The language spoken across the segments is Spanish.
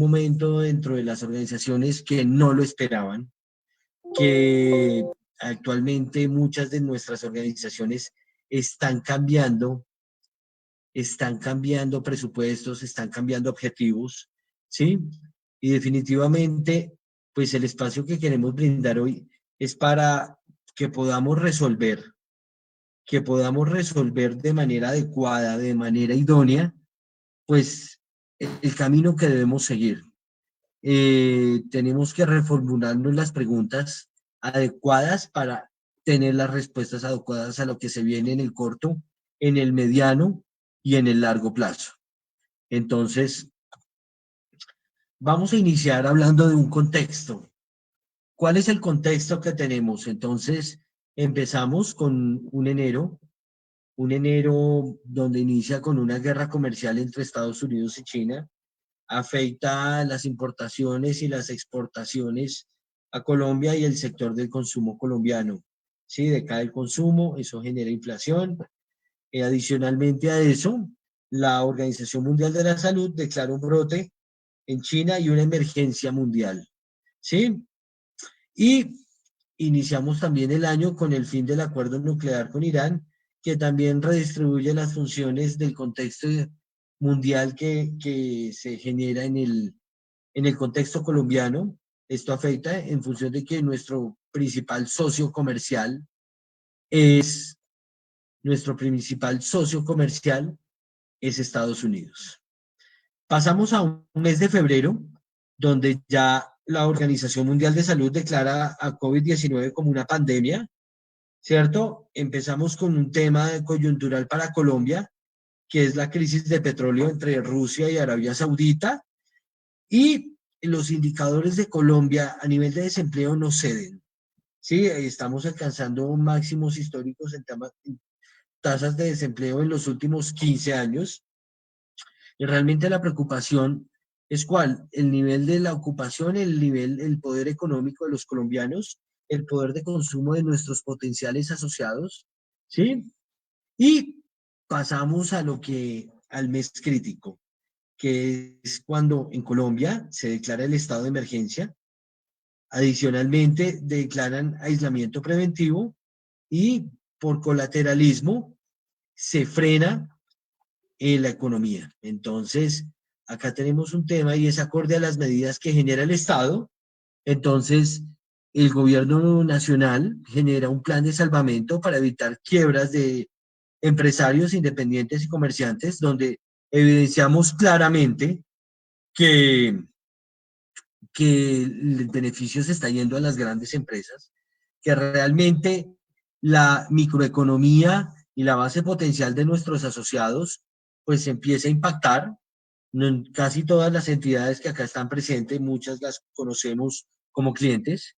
momento dentro de las organizaciones que no lo esperaban, que actualmente muchas de nuestras organizaciones están cambiando presupuestos, están cambiando objetivos, ¿sí? Y definitivamente, pues el espacio que queremos brindar hoy es para que podamos resolver de manera adecuada, de manera idónea, pues el camino que debemos seguir. Tenemos que reformularnos las preguntas adecuadas para tener las respuestas adecuadas a lo que se viene en el corto, en el mediano y en el largo plazo. Entonces, vamos a iniciar hablando de un contexto. ¿Cuál es el contexto que tenemos? Entonces, empezamos con un enero donde inicia con una guerra comercial entre Estados Unidos y China, afecta las importaciones y las exportaciones a Colombia y el sector del consumo colombiano. Sí, decae el consumo, eso genera inflación. Adicionalmente a eso, la Organización Mundial de la Salud declara un brote en China y una emergencia mundial. ¿Sí? Y iniciamos también el año con el fin del acuerdo nuclear con Irán, que también redistribuye las funciones del contexto mundial que se genera en el contexto colombiano. Esto afecta en función de que es, nuestro principal socio comercial es Estados Unidos. Pasamos a un mes de febrero, donde ya la Organización Mundial de Salud declara a COVID-19 como una pandemia, ¿cierto? Empezamos con un tema coyuntural para Colombia, que es la crisis de petróleo entre Rusia y Arabia Saudita, y los indicadores de Colombia a nivel de desempleo no ceden. Sí, estamos alcanzando máximos históricos en tasas de desempleo en los últimos 15 años. Y realmente la preocupación es ¿cuál? El nivel de la ocupación, el poder económico de los colombianos, el poder de consumo de nuestros potenciales asociados, ¿sí? Y pasamos al mes crítico, que es cuando en Colombia se declara el estado de emergencia. Adicionalmente, declaran aislamiento preventivo y por colateralismo se frena la economía. Entonces, acá tenemos un tema y es acorde a las medidas que genera el Estado. Entonces, el gobierno nacional genera un plan de salvamento para evitar quiebras de empresarios independientes y comerciantes, donde evidenciamos claramente que, que el beneficio se está yendo a las grandes empresas, que realmente la microeconomía y la base potencial de nuestros asociados pues empieza a impactar. Casi todas las entidades que acá están presentes, muchas las conocemos como clientes,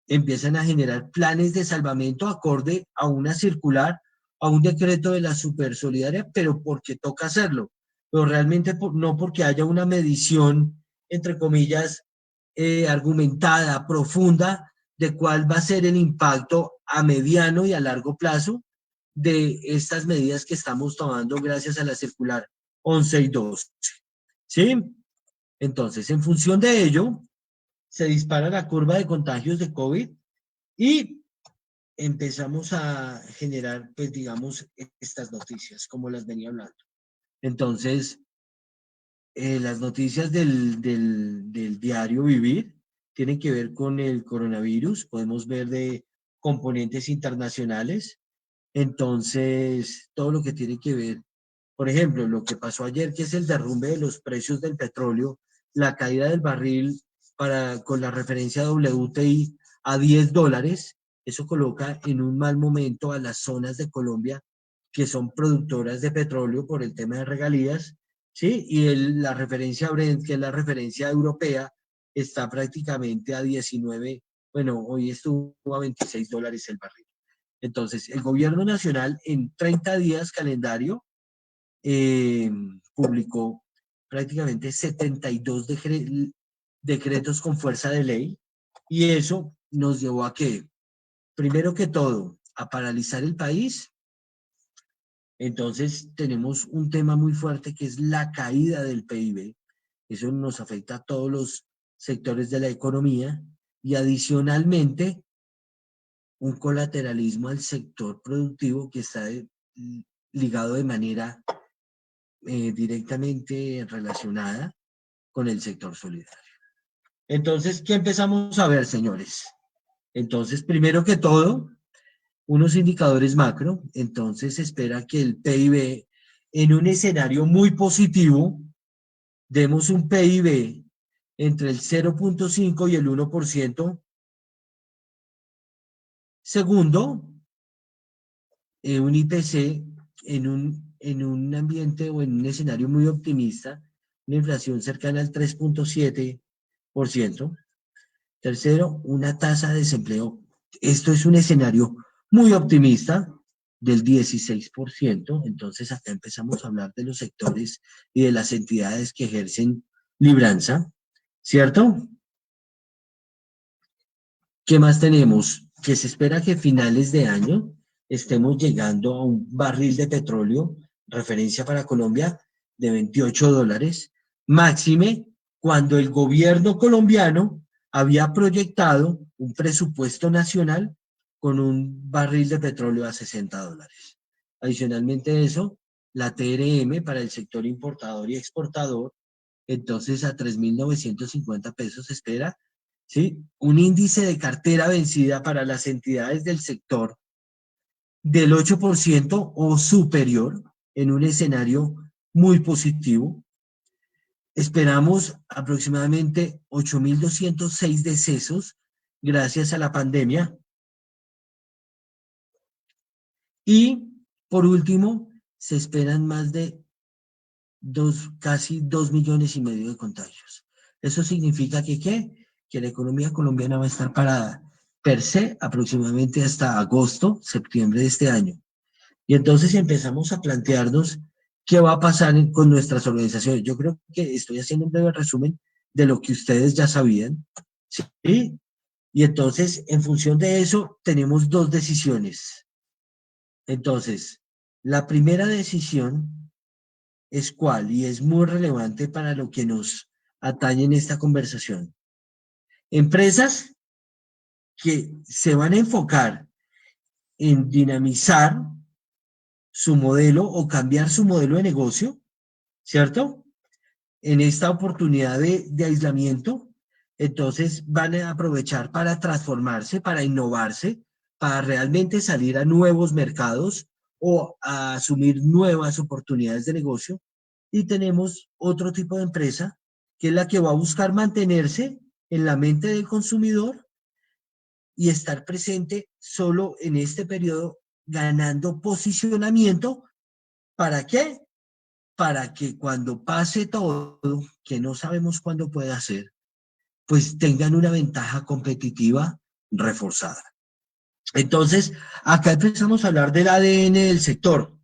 empiezan a generar planes de salvamento acorde a una circular, a un decreto de la Supersolidaria, pero porque toca hacerlo, pero realmente no porque haya una medición, entre comillas, argumentada, profunda, de cuál va a ser el impacto a mediano y a largo plazo de estas medidas que estamos tomando gracias a la circular 11 y 12. ¿Sí? Entonces, en función de ello, se dispara la curva de contagios de COVID y empezamos a generar, pues digamos, estas noticias, como las venía hablando. Entonces, las noticias del diario Vivir tienen que ver con el coronavirus, podemos ver de componentes internacionales, entonces, todo lo que tiene que ver, por ejemplo, lo que pasó ayer, que es el derrumbe de los precios del petróleo, la caída del barril con la referencia WTI a $10, eso coloca en un mal momento a las zonas de Colombia que son productoras de petróleo por el tema de regalías, ¿sí? Y la referencia Brent, que es la referencia europea, está prácticamente a 19, bueno, hoy estuvo a $26 el barril. Entonces, el gobierno nacional en 30 días calendario publicó prácticamente 72 decretos con fuerza de ley y eso nos llevó a que, primero que todo, a paralizar el país. Entonces, tenemos un tema muy fuerte que es la caída del PIB. Eso nos afecta a todos los sectores de la economía y adicionalmente un colateralismo al sector productivo que está ligado de manera directamente relacionada con el sector solidario. Entonces, ¿qué empezamos a ver, señores? Entonces, primero que todo, unos indicadores macro. Entonces, se espera que el PIB, en un escenario muy positivo, demos un PIB entre el 0.5 y el 1%. Segundo, un IPC en un ambiente o en un escenario muy optimista, una inflación cercana al 3.7%. Tercero, una tasa de desempleo. Esto es un escenario muy optimista del 16%. Entonces acá empezamos a hablar de los sectores y de las entidades que ejercen libranza, ¿cierto? ¿Qué más tenemos? Que se espera que a finales de año estemos llegando a un barril de petróleo, referencia para Colombia, de $28, máxime cuando el gobierno colombiano había proyectado un presupuesto nacional con un barril de petróleo a $60. Adicionalmente a eso, la TRM para el sector importador y exportador, entonces a 3.950 pesos se espera, ¿sí? Un índice de cartera vencida para las entidades del sector del 8% o superior en un escenario muy positivo. Esperamos aproximadamente 8.206 decesos gracias a la pandemia. Y por último, se esperan más de casi 2,5 millones de contagios. Eso significa que, ¿qué? Que la economía colombiana va a estar parada per se aproximadamente hasta agosto, septiembre de este año. Y entonces empezamos a plantearnos qué va a pasar con nuestras organizaciones. Yo creo que estoy haciendo un breve resumen de lo que ustedes ya sabían, ¿sí? Y entonces, en función de eso, tenemos dos decisiones. Entonces, la primera decisión es cuál, y es muy relevante para lo que nos atañe en esta conversación. Empresas que se van a enfocar en dinamizar su modelo o cambiar su modelo de negocio, ¿cierto? En esta oportunidad de aislamiento, entonces van a aprovechar para transformarse, para innovarse, para realmente salir a nuevos mercados o a asumir nuevas oportunidades de negocio. Y tenemos otro tipo de empresa que es la que va a buscar mantenerse en la mente del consumidor y estar presente solo en este periodo ganando posicionamiento. ¿Para qué? Para que cuando pase todo, que no sabemos cuándo puede ser, pues tengan una ventaja competitiva reforzada. Entonces, acá empezamos a hablar del ADN del sector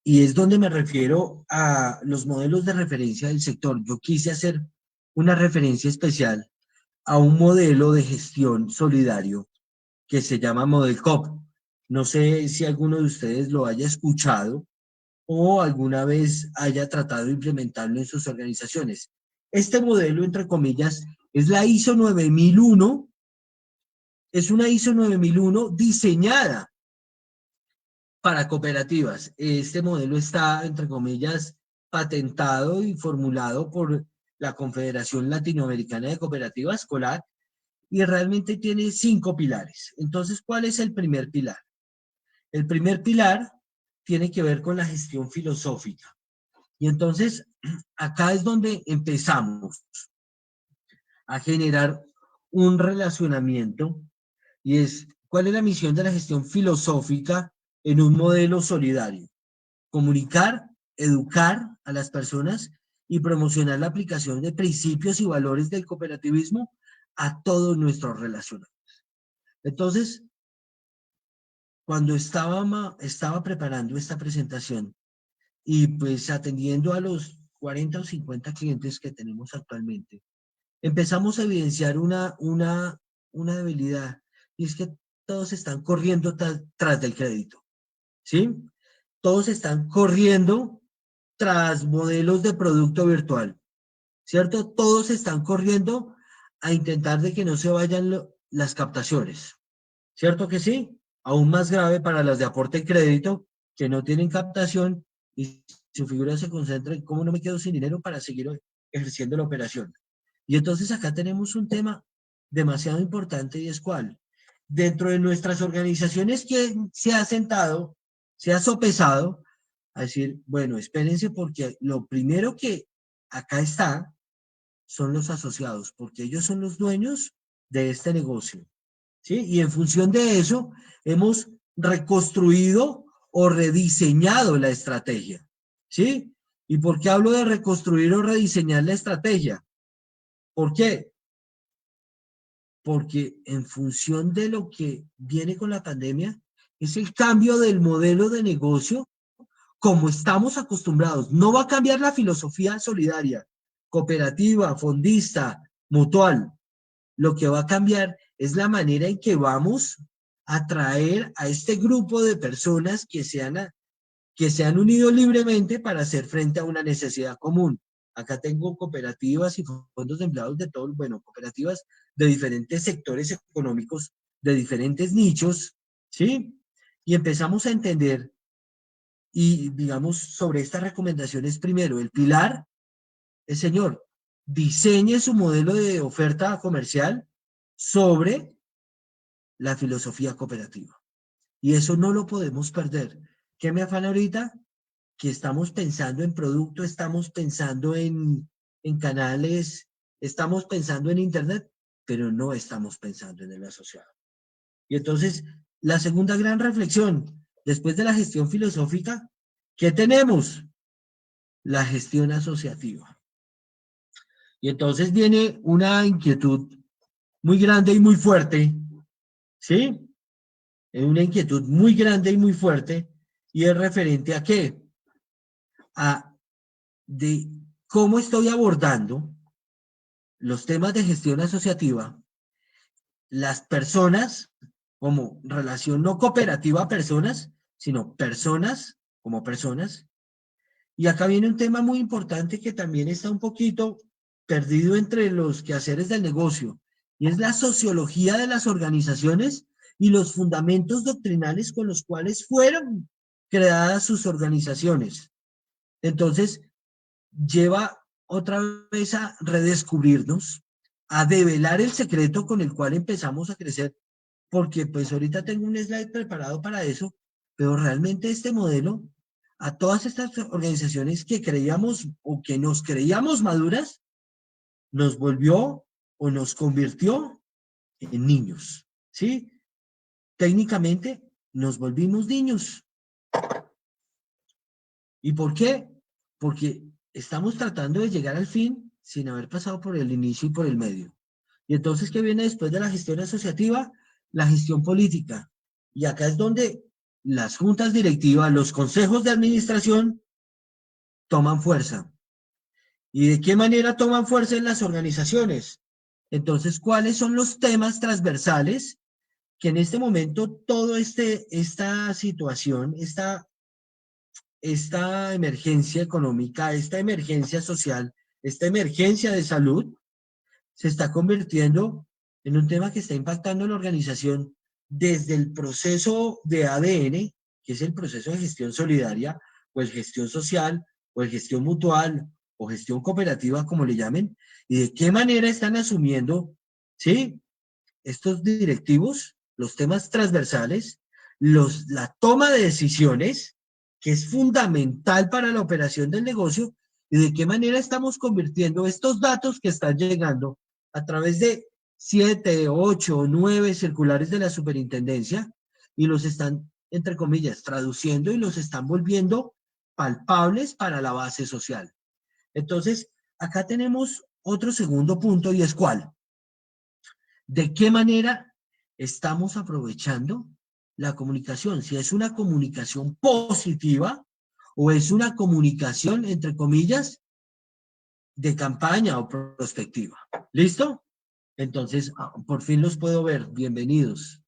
y es donde me refiero a los modelos de referencia del sector. Yo quise hacer una referencia especial a un modelo de gestión solidario que se llama Model COP. No sé si alguno de ustedes lo haya escuchado o alguna vez haya tratado de implementarlo en sus organizaciones. Este modelo, entre comillas, es la ISO 9001, es una ISO 9001 diseñada para cooperativas. Este modelo está, entre comillas, patentado y formulado por la Confederación Latinoamericana de Cooperativas, COLAC, y realmente tiene 5 pilares. Entonces, ¿cuál es el primer pilar? El primer pilar tiene que ver con la gestión filosófica. Y entonces, acá es donde empezamos a generar un relacionamiento y es, ¿cuál es la misión de la gestión filosófica en un modelo solidario? Comunicar, educar a las personas y promocionar la aplicación de principios y valores del cooperativismo a todos nuestros relacionados. Entonces, cuando estaba preparando esta presentación y pues atendiendo a los 40 o 50 clientes que tenemos actualmente, empezamos a evidenciar una debilidad y es que todos están corriendo tras del crédito, ¿sí? Todos están corriendo tras modelos de producto virtual. ¿cierto? Todos están corriendo a intentar de que no se vayan las captaciones, ¿cierto que sí? Aún más grave para las de aporte y crédito, que no tienen captación y su figura se concentra en cómo no me quedo sin dinero para seguir ejerciendo la operación. Y entonces acá tenemos un tema demasiado importante y es cuál. Dentro de nuestras organizaciones que se ha sentado, se ha sopesado, a decir, bueno, espérense porque lo primero que acá está son los asociados, porque ellos son los dueños de este negocio. ¿Sí? Y en función de eso, hemos reconstruido o rediseñado la estrategia. ¿Sí? ¿Y por qué hablo de reconstruir o rediseñar la estrategia? ¿Por qué? Porque en función de lo que viene con la pandemia, es el cambio del modelo de negocio como estamos acostumbrados. No va a cambiar la filosofía solidaria, cooperativa, fondista, mutual. Lo que va a cambiar es la manera en que vamos a atraer a este grupo de personas que se han unido libremente para hacer frente a una necesidad común. Acá tengo cooperativas y fondos de empleados de todos, bueno, cooperativas de diferentes sectores económicos, de diferentes nichos, ¿sí? Y empezamos a entender y, digamos, sobre estas recomendaciones, primero, el pilar, el señor, diseñe su modelo de oferta comercial sobre la filosofía cooperativa. Y eso no lo podemos perder. ¿Qué me afana ahorita? Que estamos pensando en producto, estamos pensando en canales, estamos pensando en Internet, pero no estamos pensando en el asociado. Y entonces, la segunda gran reflexión, después de la gestión filosófica, ¿qué tenemos? La gestión asociativa. Y entonces viene una inquietud muy grande y muy fuerte, ¿sí? Una inquietud muy grande y muy fuerte, y es referente a qué? A de cómo estoy abordando los temas de gestión asociativa, las personas como relación no cooperativa a personas, sino personas como personas. Y acá viene un tema muy importante que también está un poquito perdido entre los quehaceres del negocio, y es la sociología de las organizaciones y los fundamentos doctrinales con los cuales fueron creadas sus organizaciones. Entonces, lleva otra vez a redescubrirnos, a develar el secreto con el cual empezamos a crecer, porque pues ahorita tengo un slide preparado para eso, pero realmente este modelo, a todas estas organizaciones que creíamos o que nos creíamos maduras, nos volvió o nos convirtió en niños, ¿sí? Técnicamente nos volvimos niños. ¿Y por qué? Porque estamos tratando de llegar al fin sin haber pasado por el inicio y por el medio. Y entonces, ¿qué viene después de la gestión asociativa? La gestión política. Y acá es donde las juntas directivas, los consejos de administración toman fuerza. ¿Y de qué manera toman fuerza en las organizaciones? Entonces, ¿cuáles son los temas transversales que en este momento esta situación, esta emergencia económica, esta emergencia social, esta emergencia de salud, se está convirtiendo en un tema que está impactando a la organización desde el proceso de ADN, que es el proceso de gestión solidaria, o el gestión social, o el gestión mutual, o gestión cooperativa, como le llamen, y de qué manera están asumiendo, ¿sí? Estos directivos, los temas transversales, la toma de decisiones, que es fundamental para la operación del negocio, y de qué manera estamos convirtiendo estos datos que están llegando a través de 7, 8, 9 circulares de la superintendencia, y los están, entre comillas, traduciendo y los están volviendo palpables para la base social. Entonces, acá tenemos otro segundo punto, y es ¿cuál? ¿De qué manera estamos aprovechando la comunicación? Si es una comunicación positiva o es una comunicación, entre comillas, de campaña o prospectiva. ¿Listo? Entonces, por fin los puedo ver. Bienvenidos.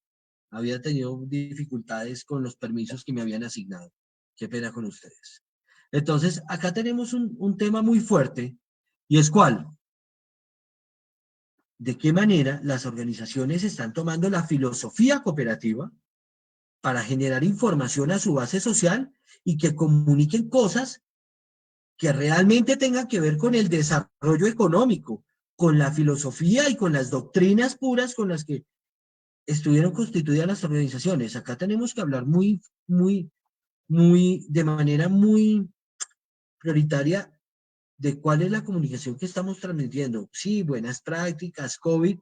Había tenido dificultades con los permisos que me habían asignado. Qué pena con ustedes. Entonces, acá tenemos un tema muy fuerte, ¿Y es cuál? ¿De qué manera las organizaciones están tomando la filosofía cooperativa para generar información a su base social y que comuniquen cosas que realmente tengan que ver con el desarrollo económico, con la filosofía y con las doctrinas puras con las que estuvieron constituidas las organizaciones? Acá tenemos que hablar de manera muy prioritaria de cuál es la comunicación que estamos transmitiendo. Sí, buenas prácticas, COVID,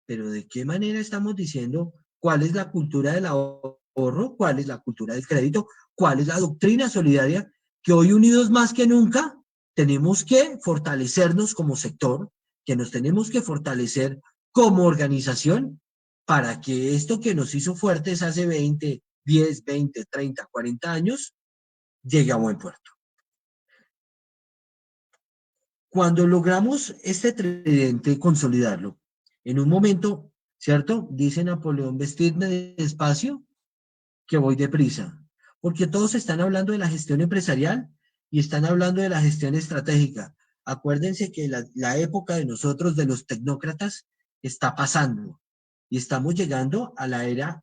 pero de qué manera estamos diciendo cuál es la cultura del ahorro, cuál es la cultura del crédito, cuál es la doctrina solidaria, que hoy unidos más que nunca tenemos que fortalecernos como sector, que nos tenemos que fortalecer como organización para que esto que nos hizo fuertes hace 20, 10, 20, 30, 40 años llegue a buen puerto. Cuando logramos este tridente consolidarlo, en un momento, ¿cierto? Dice Napoleón, vestidme despacio, que voy deprisa, porque todos están hablando de la gestión empresarial y están hablando de la gestión estratégica. Acuérdense que la época de nosotros, de los tecnócratas, está pasando y estamos llegando a la era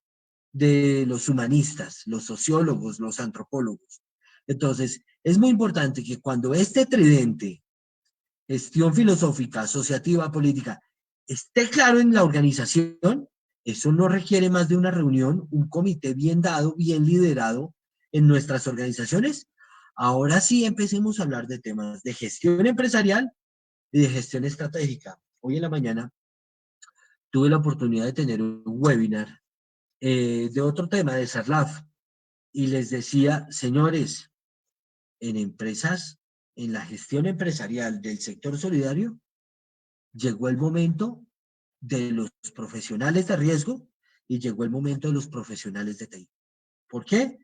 de los humanistas, los sociólogos, los antropólogos. Entonces, es muy importante que cuando este tridente, gestión filosófica, asociativa, política, esté claro en la organización, eso no requiere más de una reunión, un comité bien dado, bien liderado en nuestras organizaciones. Ahora sí empecemos a hablar de temas de gestión empresarial y de gestión estratégica. Hoy en la mañana tuve la oportunidad de tener un webinar de otro tema, de SARLAF, y les decía, señores, en empresas, en la gestión empresarial del sector solidario, llegó el momento de los profesionales de riesgo y llegó el momento de los profesionales de TI. ¿Por qué?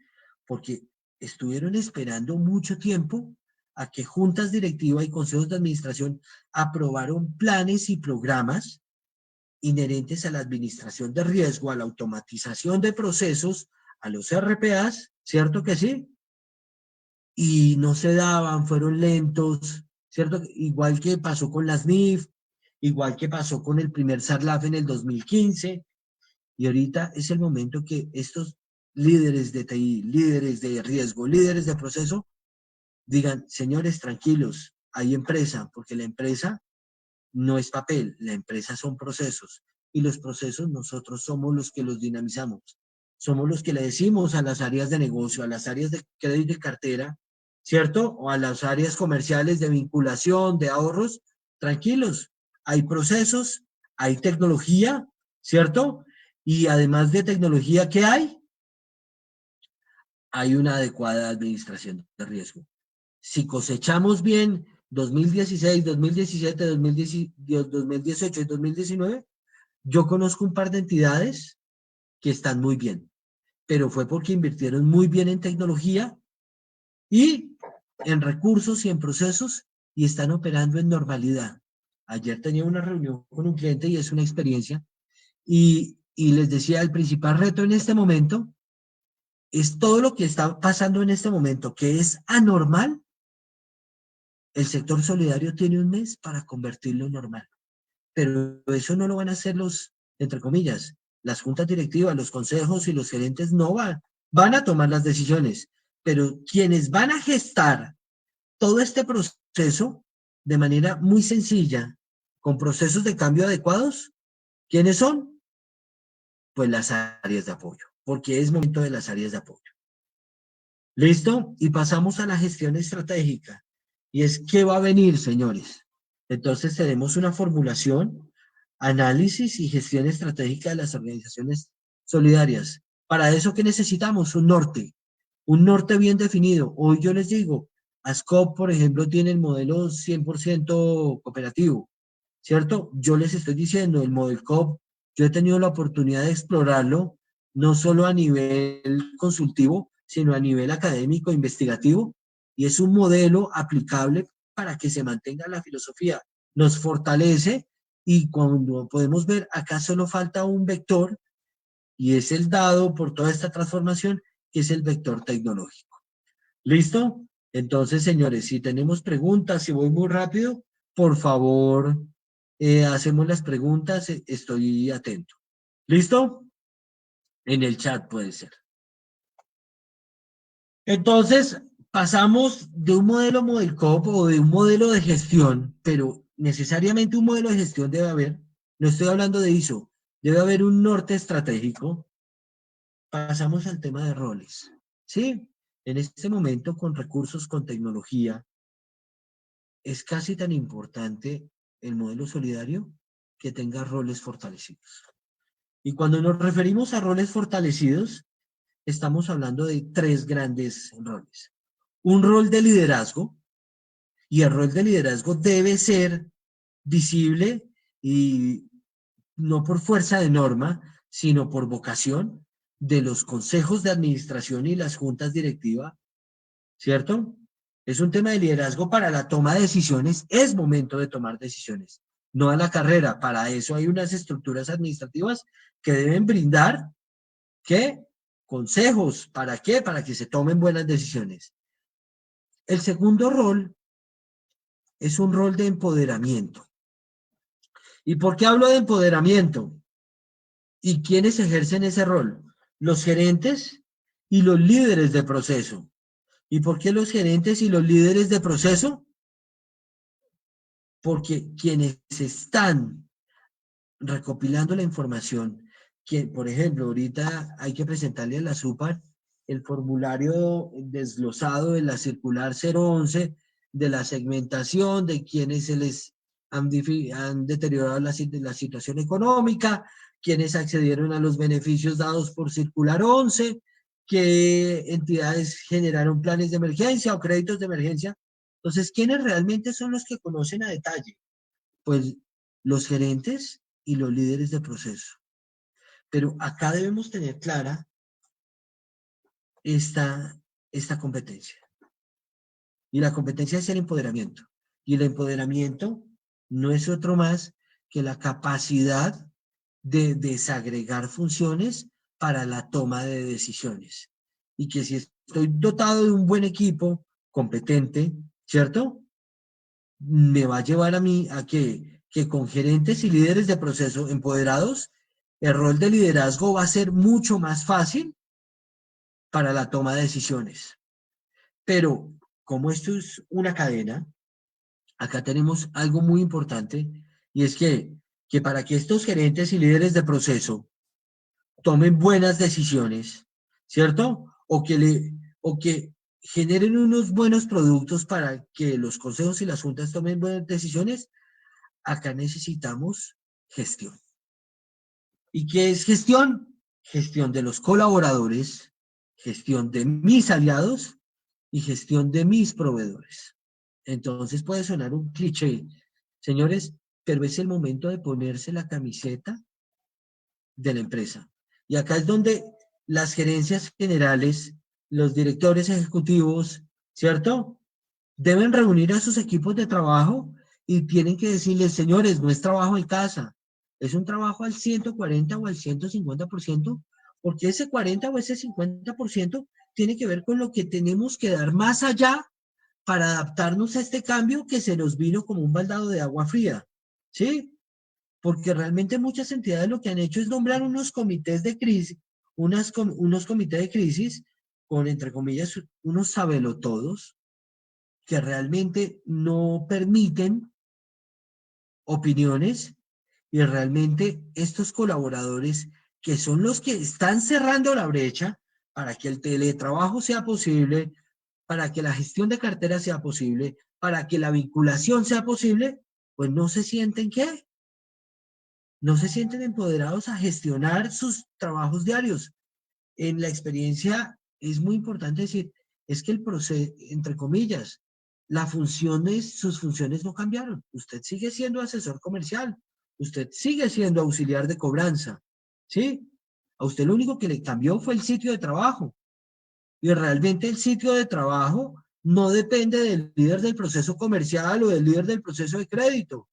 Porque estuvieron esperando mucho tiempo a que juntas directivas y consejos de administración aprobaron planes y programas inherentes a la administración de riesgo, a la automatización de procesos, a los RPAs, ¿cierto que sí? Y no se daban, fueron lentos, ¿cierto? Igual que pasó con las NIF, igual que pasó con el primer SARLAF en el 2015, y ahorita es el momento que estos líderes de TI, líderes de riesgo, líderes de proceso, digan, señores, tranquilos, hay empresa, porque la empresa no es papel, la empresa son procesos, y los procesos nosotros somos los que los dinamizamos, somos los que le decimos a las áreas de negocio, a las áreas de crédito y cartera, ¿cierto? O a las áreas comerciales de vinculación, de ahorros, tranquilos, hay procesos, hay tecnología, ¿cierto? Y además de tecnología, ¿qué hay? Hay una adecuada administración de riesgo. Si cosechamos bien 2016, 2017, 2018 y 2019, yo conozco un par de entidades que están muy bien, pero fue porque invirtieron muy bien en tecnología y en recursos y en procesos y están operando en normalidad. Ayer tenía una reunión con un cliente y es una experiencia y les decía, el principal reto en este momento es todo lo que está pasando en este momento, que es anormal. El sector solidario tiene un mes para convertirlo en normal, pero eso no lo van a hacer los, entre comillas, las juntas directivas, los consejos y los gerentes no van a tomar las decisiones, pero quienes van a gestar todo este proceso de manera muy sencilla, con procesos de cambio adecuados, ¿quiénes son? Pues las áreas de apoyo, porque es momento de las áreas de apoyo. ¿Listo? Y pasamos a la gestión estratégica. Y es, ¿qué va a venir, señores? Entonces tenemos una formulación, análisis y gestión estratégica de las organizaciones solidarias. Para eso, ¿qué necesitamos? Un norte bien definido. Hoy yo les digo, ASCOP, por ejemplo, tiene el modelo 100% cooperativo, ¿cierto? Yo les estoy diciendo, el modelo COP, yo he tenido la oportunidad de explorarlo, no solo a nivel consultivo, sino a nivel académico, investigativo, y es un modelo aplicable para que se mantenga la filosofía. Nos fortalece y cuando podemos ver, acá solo falta un vector y es el dado por toda esta transformación, que es el vector tecnológico. ¿Listo? Entonces, señores, si tenemos preguntas, si voy muy rápido, por favor, hacemos las preguntas, estoy atento. ¿Listo? En el chat puede ser. Entonces, pasamos de un modelo Model COP o de un modelo de gestión, pero necesariamente un modelo de gestión debe haber, no estoy hablando de ISO, debe haber un norte estratégico. Pasamos al tema de roles. Sí, en este momento con recursos, con tecnología, es casi tan importante el modelo solidario que tenga roles fortalecidos. Y cuando nos referimos a roles fortalecidos, estamos hablando de tres grandes roles. Un rol de liderazgo, y el rol de liderazgo debe ser visible y no por fuerza de norma, sino por vocación de los consejos de administración y las juntas directivas, ¿cierto? Es un tema de liderazgo para la toma de decisiones, es momento de tomar decisiones, no a la carrera. Para eso hay unas estructuras administrativas que deben brindar, ¿qué? Consejos, ¿para qué? Para que se tomen buenas decisiones. El segundo rol es un rol de empoderamiento. ¿Y por qué hablo de empoderamiento? ¿Y quiénes ejercen ese rol? Los gerentes y los líderes de proceso. ¿Y por qué los gerentes y los líderes de proceso? Porque quienes están recopilando la información, que por ejemplo, ahorita hay que presentarle a la SUPAR el formulario desglosado de la circular 011, de la segmentación, de quienes se les han deteriorado la situación económica, quienes accedieron a los beneficios dados por circular 11, qué entidades generaron planes de emergencia o créditos de emergencia. Entonces, ¿quiénes realmente son los que conocen a detalle? Pues los gerentes y los líderes de proceso. Pero acá debemos tener clara esta competencia. Y la competencia es el empoderamiento. Y el empoderamiento no es otro más que la capacidad de desagregar funciones para la toma de decisiones. Y que si estoy dotado de un buen equipo competente, ¿cierto? Me va a llevar a mí a que con gerentes y líderes de proceso empoderados, el rol de liderazgo va a ser mucho más fácil para la toma de decisiones. Pero como esto es una cadena, acá tenemos algo muy importante y es que para que estos gerentes y líderes de proceso tomen buenas decisiones, ¿cierto? O que generen unos buenos productos para que los consejos y las juntas tomen buenas decisiones, acá necesitamos gestión. ¿Y qué es gestión? Gestión de los colaboradores, gestión de mis aliados y gestión de mis proveedores. Entonces puede sonar un cliché, señores, pero es el momento de ponerse la camiseta de la empresa. Y acá es donde las gerencias generales, los directores ejecutivos, ¿cierto? Deben reunir a sus equipos de trabajo y tienen que decirles, señores, no es trabajo en casa, es un trabajo al 140 o al 150%, porque ese 40 o ese 50% tiene que ver con lo que tenemos que dar más allá para adaptarnos a este cambio que se nos vino como un baldado de agua fría, ¿sí? Porque realmente muchas entidades lo que han hecho es nombrar unos comités de crisis, unos comités de crisis con, entre comillas, unos sabelotodos, que realmente no permiten opiniones y realmente estos colaboradores que son los que están cerrando la brecha para que el teletrabajo sea posible, para que la gestión de cartera sea posible, para que la vinculación sea posible, pues no se sienten ¿qué? No se sienten empoderados a gestionar sus trabajos diarios. En la experiencia es muy importante decir, es que el proceso, entre comillas, sus funciones no cambiaron. Usted sigue siendo asesor comercial, usted sigue siendo auxiliar de cobranza, ¿sí? A usted lo único que le cambió fue el sitio de trabajo. Y realmente el sitio de trabajo no depende del líder del proceso comercial o del líder del proceso de crédito.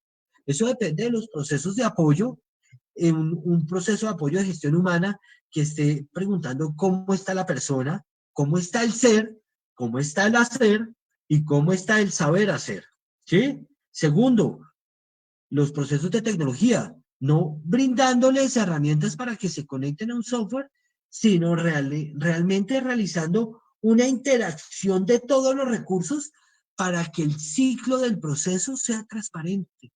Eso depende de los procesos de apoyo, en un proceso de apoyo de gestión humana que esté preguntando cómo está la persona, cómo está el ser, cómo está el hacer y cómo está el saber hacer. ¿Sí? Segundo, los procesos de tecnología, no brindándoles herramientas para que se conecten a un software, sino realmente realizando una interacción de todos los recursos para que el ciclo del proceso sea transparente.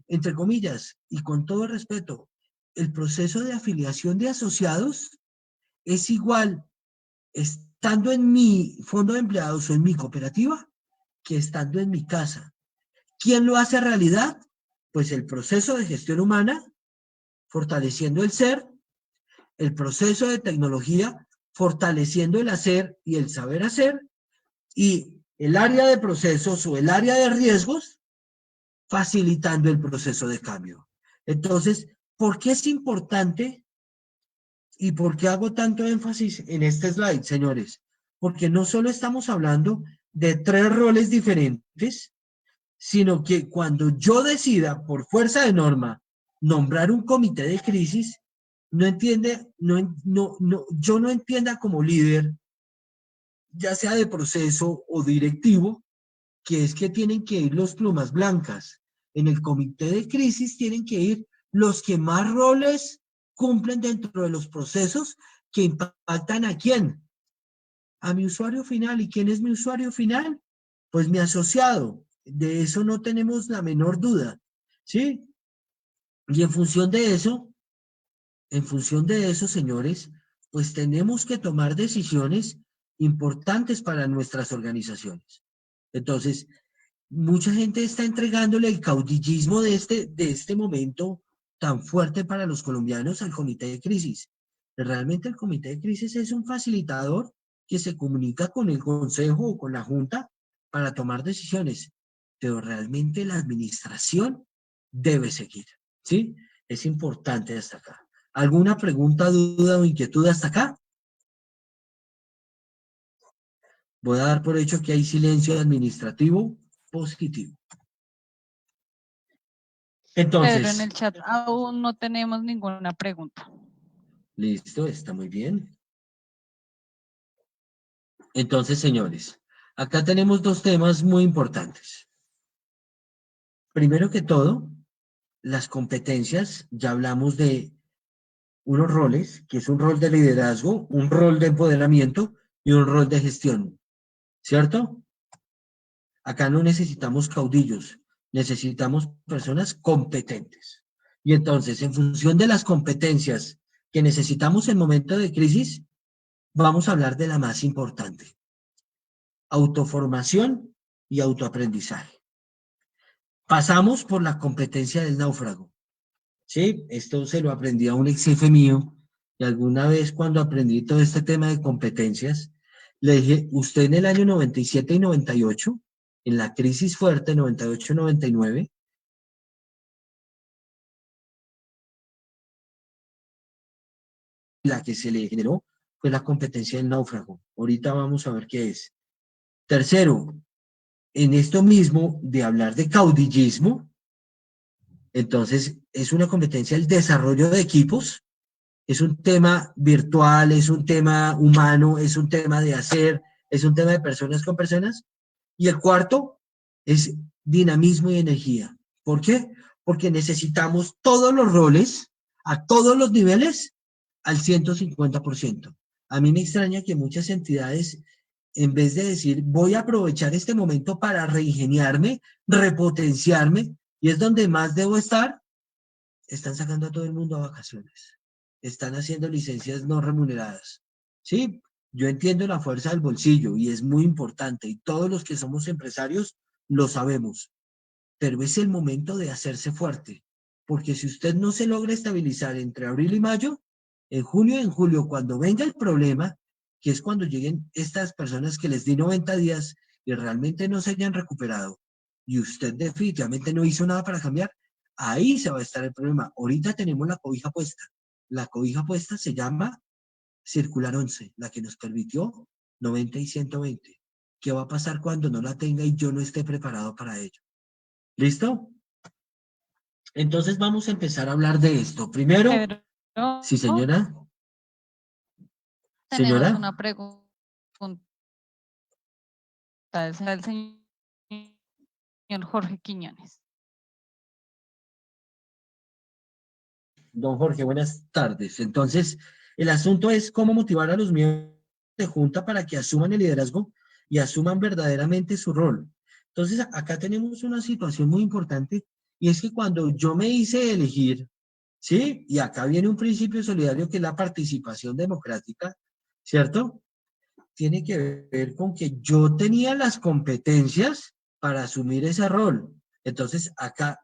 Entre comillas, y con todo respeto, el proceso de afiliación de asociados es igual estando en mi fondo de empleados o en mi cooperativa que estando en mi casa. ¿Quién lo hace realidad? Pues el proceso de gestión humana, fortaleciendo el ser, el proceso de tecnología, fortaleciendo el hacer y el saber hacer, y el área de procesos o el área de riesgos, facilitando el proceso de cambio. Entonces, ¿por qué es importante y por qué hago tanto énfasis en este slide, señores? Porque no solo estamos hablando de 3 roles diferentes, sino que cuando yo decida, por fuerza de norma, nombrar un comité de crisis, yo no entienda como líder, ya sea de proceso o directivo, que es que tienen que ir los plumas blancas. En el comité de crisis tienen que ir los que más roles cumplen dentro de los procesos que impactan a quién, a mi usuario final. ¿Y quién es mi usuario final? Pues mi asociado. De eso no tenemos la menor duda, ¿sí? Y en función de eso, señores, pues tenemos que tomar decisiones importantes para nuestras organizaciones. Entonces, mucha gente está entregándole el caudillismo de este momento tan fuerte para los colombianos al comité de crisis. Realmente el comité de crisis es un facilitador que se comunica con el consejo o con la junta para tomar decisiones, pero realmente la administración debe seguir, ¿sí? Es importante destacar. ¿Alguna pregunta, duda o inquietud hasta acá? Voy a dar por hecho que hay silencio administrativo positivo. Pedro, en Entonces, el chat aún no tenemos ninguna pregunta. listo, está muy bien. Entonces, señores, acá tenemos 2 temas muy importantes. Primero que todo, las competencias. Ya hablamos de unos roles, que es un rol de liderazgo, un rol de empoderamiento y un rol de gestión, ¿cierto? Acá no necesitamos caudillos, necesitamos personas competentes. Y entonces, en función de las competencias que necesitamos en momento de crisis, vamos a hablar de la más importante: autoformación y autoaprendizaje. Pasamos por la competencia del náufrago. Sí, esto se lo aprendí a un ex jefe mío, y alguna vez cuando aprendí todo este tema de competencias, le dije: usted en el año 97 y 98, en la crisis fuerte 98-99, la que se le generó fue la competencia del náufrago. Ahorita vamos a ver qué es. Tercero, en esto mismo de hablar de caudillismo, entonces es una competencia el desarrollo de equipos. Es un tema virtual, es un tema humano, es un tema de hacer, es un tema de personas con personas. Y el cuarto es dinamismo y energía. ¿Por qué? Porque necesitamos todos los roles, a todos los niveles, al 150%. A mí me extraña que muchas entidades, en vez de decir, voy a aprovechar este momento para reingeniarme, repotenciarme, y es donde más debo estar, están sacando a todo el mundo a vacaciones. Están haciendo licencias no remuneradas. Sí, yo entiendo la fuerza del bolsillo y es muy importante, y todos los que somos empresarios lo sabemos, pero es el momento de hacerse fuerte, porque si usted no se logra estabilizar entre abril y mayo, en junio y en julio, cuando venga el problema, que es cuando lleguen estas personas que les di 90 días y realmente no se hayan recuperado, y usted definitivamente no hizo nada para cambiar, ahí se va a estar el problema. Ahorita tenemos la cobija puesta. La cobija puesta se llama Circular 11, la que nos permitió 90 y 120. ¿Qué va a pasar cuando no la tenga y yo no esté preparado para ello? ¿Listo? Entonces vamos a empezar a hablar de esto. Primero, Pedro, sí, señora. tenemos Señora. una pregunta. Es el señor señor Jorge Quiñones. Don Jorge, buenas tardes. Entonces, el asunto es cómo motivar a los miembros de junta para que asuman el liderazgo y asuman verdaderamente su rol. Entonces, acá tenemos una situación muy importante y es que cuando yo me hice elegir, ¿sí? Y acá viene un principio solidario que es la participación democrática, ¿cierto? Tiene que ver con que yo tenía las competencias para asumir ese rol. Entonces, acá,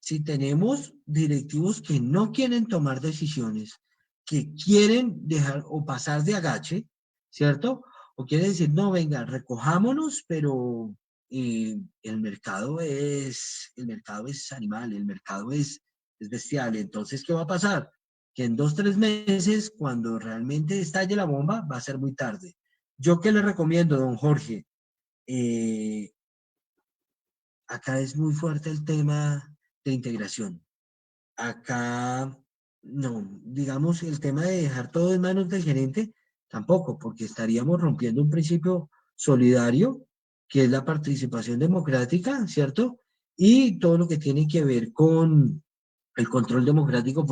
si tenemos directivos que no quieren tomar decisiones, que quieren dejar o pasar de agache, ¿cierto? O quieren decir, no, venga, recojámonos, pero el mercado es animal, el mercado es bestial. Entonces, ¿qué va a pasar? Que en 2, 3 meses, cuando realmente estalle la bomba, va a ser muy tarde. ¿Yo qué le recomiendo, don Jorge? Eh, Acá es muy fuerte el tema de integración. Acá, no, digamos, el tema de dejar todo en manos del gerente, tampoco, porque estaríamos rompiendo un principio solidario, que es la participación democrática, ¿cierto? Y todo lo que tiene que ver con el control democrático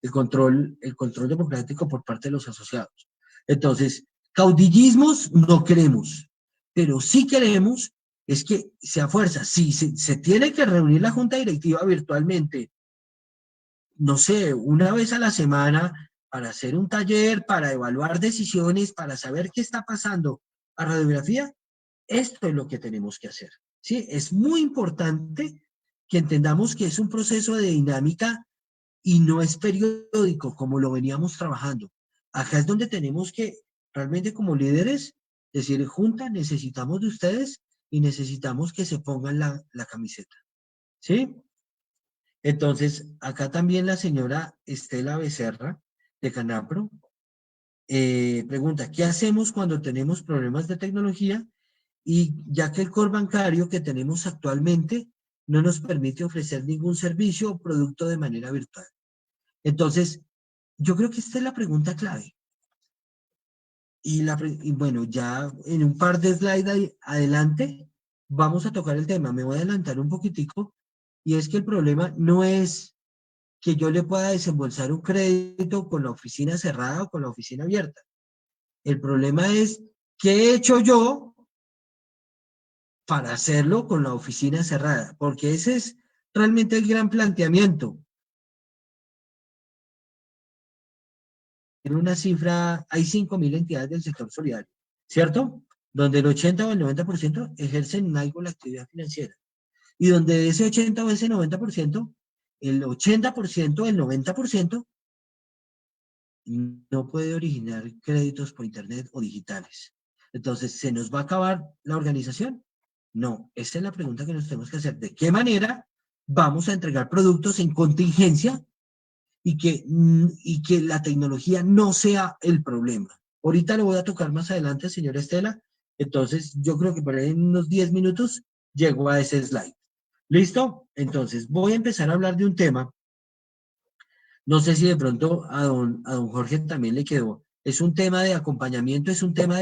el control democrático por parte de los asociados. Entonces, caudillismos no queremos, pero sí queremos es que sea fuerza. Si se tiene que reunir la junta directiva virtualmente, no sé, una vez a la semana para hacer un taller, para evaluar decisiones, para saber qué está pasando a radiografía, esto es lo que tenemos que hacer. ¿Sí? Es muy importante que entendamos que es un proceso de dinámica y no es periódico como lo veníamos trabajando. Acá es donde tenemos que realmente como líderes decir, junta, necesitamos de ustedes y necesitamos que se pongan la camiseta. ¿Sí? Entonces, acá también la señora Estela Becerra de Canapro pregunta, ¿qué hacemos cuando tenemos problemas de tecnología? Y ya que el core bancario que tenemos actualmente no nos permite ofrecer ningún servicio o producto de manera virtual. Entonces, yo creo que esta es la pregunta clave. Y bueno, ya en un par de slides adelante vamos a tocar el tema. Me voy a adelantar un poquitico y es que el problema no es que yo le pueda desembolsar un crédito con la oficina cerrada o con la oficina abierta. El problema es qué he hecho yo para hacerlo con la oficina cerrada, porque ese es realmente el gran planteamiento. En una cifra, hay 5.000 entidades del sector solidario, ¿cierto? Donde el 80 o el 90% ejercen algo la actividad financiera. Y donde de ese 80 o ese 90%, el 80%, el 90% no puede originar créditos por internet o digitales. Entonces, ¿se nos va a acabar la organización? No, esa es la pregunta que nos tenemos que hacer. ¿De qué manera vamos a entregar productos en contingencia y que la tecnología no sea el problema? Ahorita lo voy a tocar más adelante, señora Estela. Entonces, yo creo que por ahí en unos 10 minutos llego a ese slide. ¿Listo? Entonces, voy a empezar a hablar de un tema. No sé si de pronto a don Jorge también le quedó. Es un tema de acompañamiento, es un tema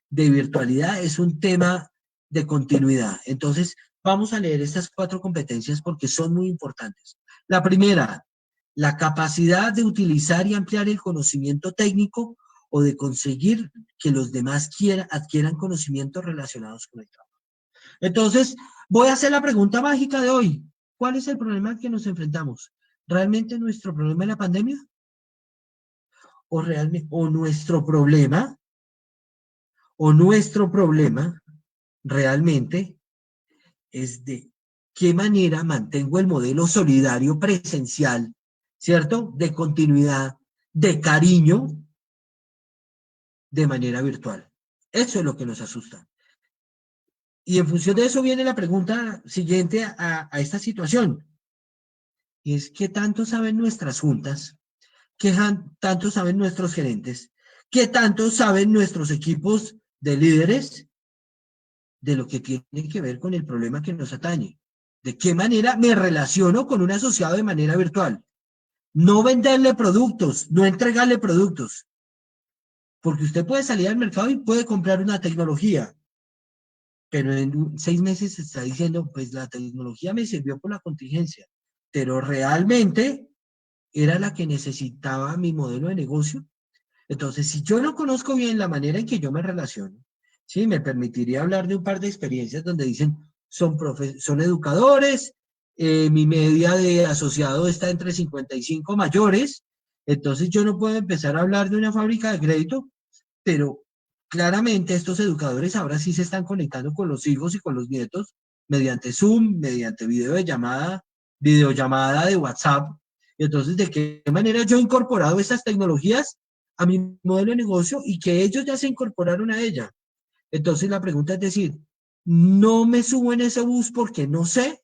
de virtualidad, es un tema de continuidad. Entonces, vamos a leer estas 4 competencias porque son muy importantes. La primera, la capacidad de utilizar y ampliar el conocimiento técnico o de conseguir que los demás adquieran conocimientos relacionados con el trabajo. Entonces, voy a hacer la pregunta mágica de hoy. ¿Cuál es el problema al que nos enfrentamos? ¿Realmente nuestro problema es la pandemia? ¿O nuestro problema realmente es de qué manera mantengo el modelo solidario presencial, ¿cierto? De continuidad, de cariño, de manera virtual? Eso es lo que nos asusta. Y en función de eso viene la pregunta siguiente a esta situación. Y es, ¿qué tanto saben nuestras juntas? ¿Qué tanto saben nuestros gerentes? ¿Qué tanto saben nuestros equipos de líderes de lo que tiene que ver con el problema que nos atañe? ¿De qué manera me relaciono con un asociado de manera virtual? No venderle productos, no entregarle productos. Porque usted puede salir al mercado y puede comprar una tecnología. pero en 6 meses se está diciendo, pues la tecnología me sirvió por la contingencia, pero realmente era la que necesitaba mi modelo de negocio. Entonces, si yo no conozco bien la manera en que yo me relaciono, sí, me permitiría hablar de un par de experiencias donde dicen, son educadores, mi media de asociado está entre 55 mayores, entonces yo no puedo empezar a hablar de una fábrica de crédito, pero claramente estos educadores ahora sí se están conectando con los hijos y con los nietos mediante Zoom, mediante videollamada de WhatsApp. Entonces, ¿de qué manera yo he incorporado estas tecnologías a mi modelo de negocio y que ellos ya se incorporaron a ella? Entonces, la pregunta es decir, no me subo en ese bus porque no sé,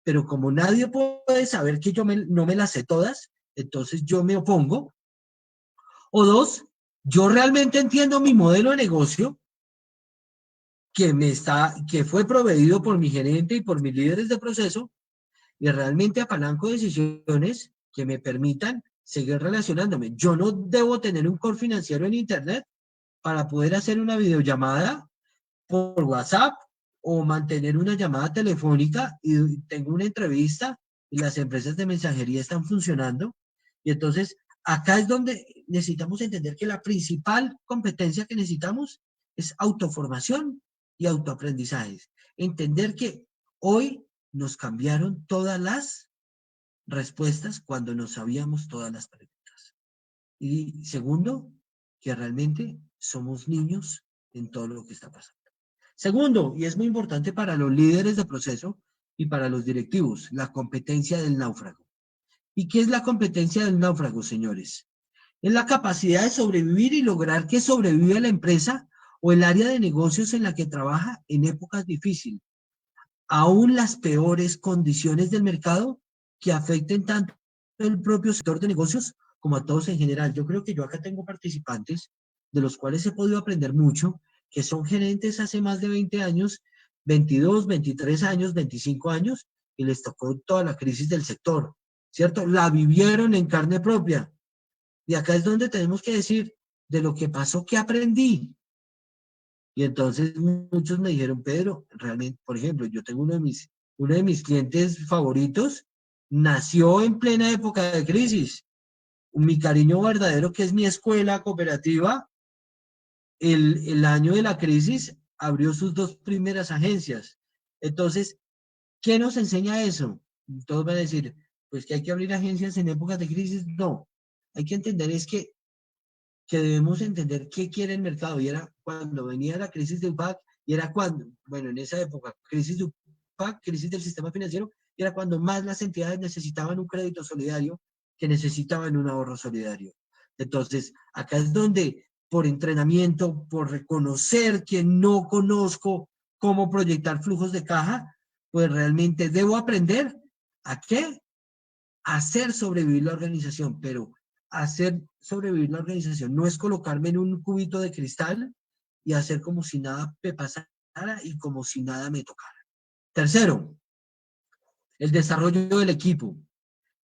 pero como nadie puede saber que no me las sé todas, entonces yo me opongo. O dos, yo realmente entiendo mi modelo de negocio que fue proveído por mi gerente y por mis líderes de proceso y realmente apalanco decisiones que me permitan seguir relacionándome. Yo no debo tener un core financiero en Internet para poder hacer una videollamada por WhatsApp o mantener una llamada telefónica y tengo una entrevista y las empresas de mensajería están funcionando. Y entonces, acá es donde necesitamos entender que la principal competencia que necesitamos es autoformación y autoaprendizaje. Entender que hoy nos cambiaron todas las respuestas cuando no sabíamos todas las preguntas. Y segundo, que realmente somos niños en todo lo que está pasando. Segundo, y es muy importante para los líderes de proceso y para los directivos, la competencia del náufrago. ¿Y qué es la competencia del náufrago, señores? Es la capacidad de sobrevivir y lograr que sobreviva la empresa o el área de negocios en la que trabaja en épocas difíciles, aún las peores condiciones del mercado que afecten tanto el propio sector de negocios como a todos en general. Yo creo que yo acá tengo participantes de los cuales he podido aprender mucho, que son gerentes hace más de 20 años, 22, 23 años, 25 años, y les tocó toda la crisis del sector, ¿cierto? La vivieron en carne propia. Y acá es donde tenemos que decir, de lo que pasó, ¿qué aprendí? Y entonces muchos me dijeron, Pedro, realmente, por ejemplo, yo tengo uno de mis clientes favoritos, nació en plena época de crisis. Mi cariño verdadero, que es mi escuela cooperativa, el año de la crisis abrió sus 2 primeras agencias. Entonces, ¿qué nos enseña eso? Todos van a decir, pues que hay que abrir agencias en épocas de crisis. No, hay que entender es que debemos entender qué quiere el mercado. Y era cuando venía la crisis de UPAC, y era cuando, bueno, en esa época, crisis de UPAC, crisis del sistema financiero, y era cuando más las entidades necesitaban un crédito solidario que necesitaban un ahorro solidario. Entonces, acá es donde, por entrenamiento, por reconocer que no conozco cómo proyectar flujos de caja, pues realmente debo aprender a qué hacer sobrevivir la organización, pero hacer sobrevivir la organización no es colocarme en un cubito de cristal y hacer como si nada me pasara y como si nada me tocara. Tercero, el desarrollo del equipo.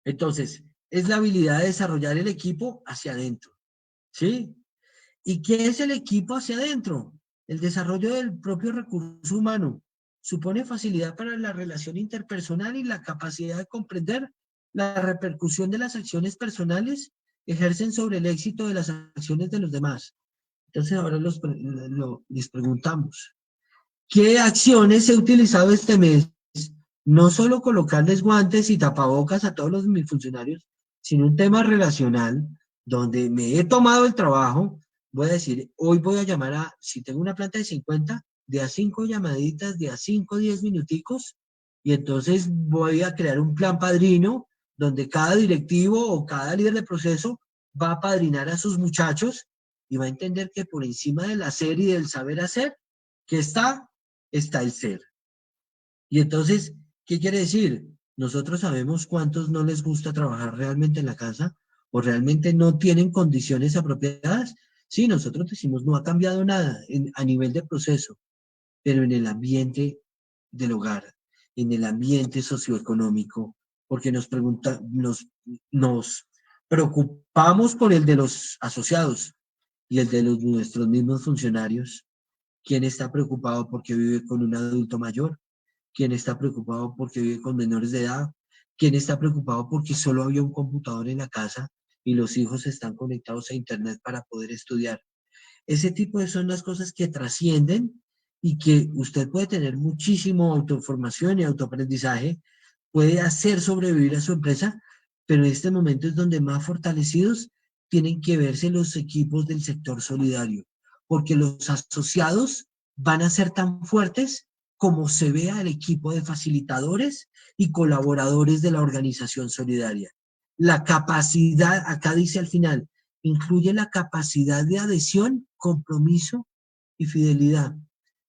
Entonces, es la habilidad de desarrollar el equipo hacia adentro, ¿sí? ¿Y qué es el equipo hacia adentro? El desarrollo del propio recurso humano supone facilidad para la relación interpersonal y la capacidad de comprender la repercusión de las acciones personales ejercen sobre el éxito de las acciones de los demás. Entonces ahora les preguntamos, ¿qué acciones he utilizado este mes? No solo colocarles guantes y tapabocas a todos mis funcionarios, sino un tema relacional donde me he tomado el trabajo. Voy a decir, hoy voy a llamar si tengo una planta de 50, de a 5 llamaditas, de a 5, 10 minuticos, y entonces voy a crear un plan padrino donde cada directivo o cada líder de proceso va a padrinar a sus muchachos y va a entender que por encima del hacer y del saber hacer, que está el ser. Y entonces, ¿qué quiere decir? Nosotros sabemos cuántos no les gusta trabajar realmente en la casa o realmente no tienen condiciones apropiadas. Sí, nosotros decimos, no ha cambiado nada a nivel de proceso, pero en el ambiente del hogar, en el ambiente socioeconómico, porque nos preocupamos por el de los asociados y el de nuestros mismos funcionarios. ¿Quién está preocupado porque vive con un adulto mayor? ¿Quién está preocupado porque vive con menores de edad? ¿Quién está preocupado porque solo había un computador en la casa y los hijos están conectados a internet para poder estudiar? Ese tipo de son las cosas que trascienden y que usted puede tener muchísimo autoformación y autoaprendizaje, puede hacer sobrevivir a su empresa, pero en este momento es donde más fortalecidos tienen que verse los equipos del sector solidario, porque los asociados van a ser tan fuertes como se vea el equipo de facilitadores y colaboradores de la organización solidaria. La capacidad, acá dice al final, incluye la capacidad de adhesión, compromiso y fidelidad.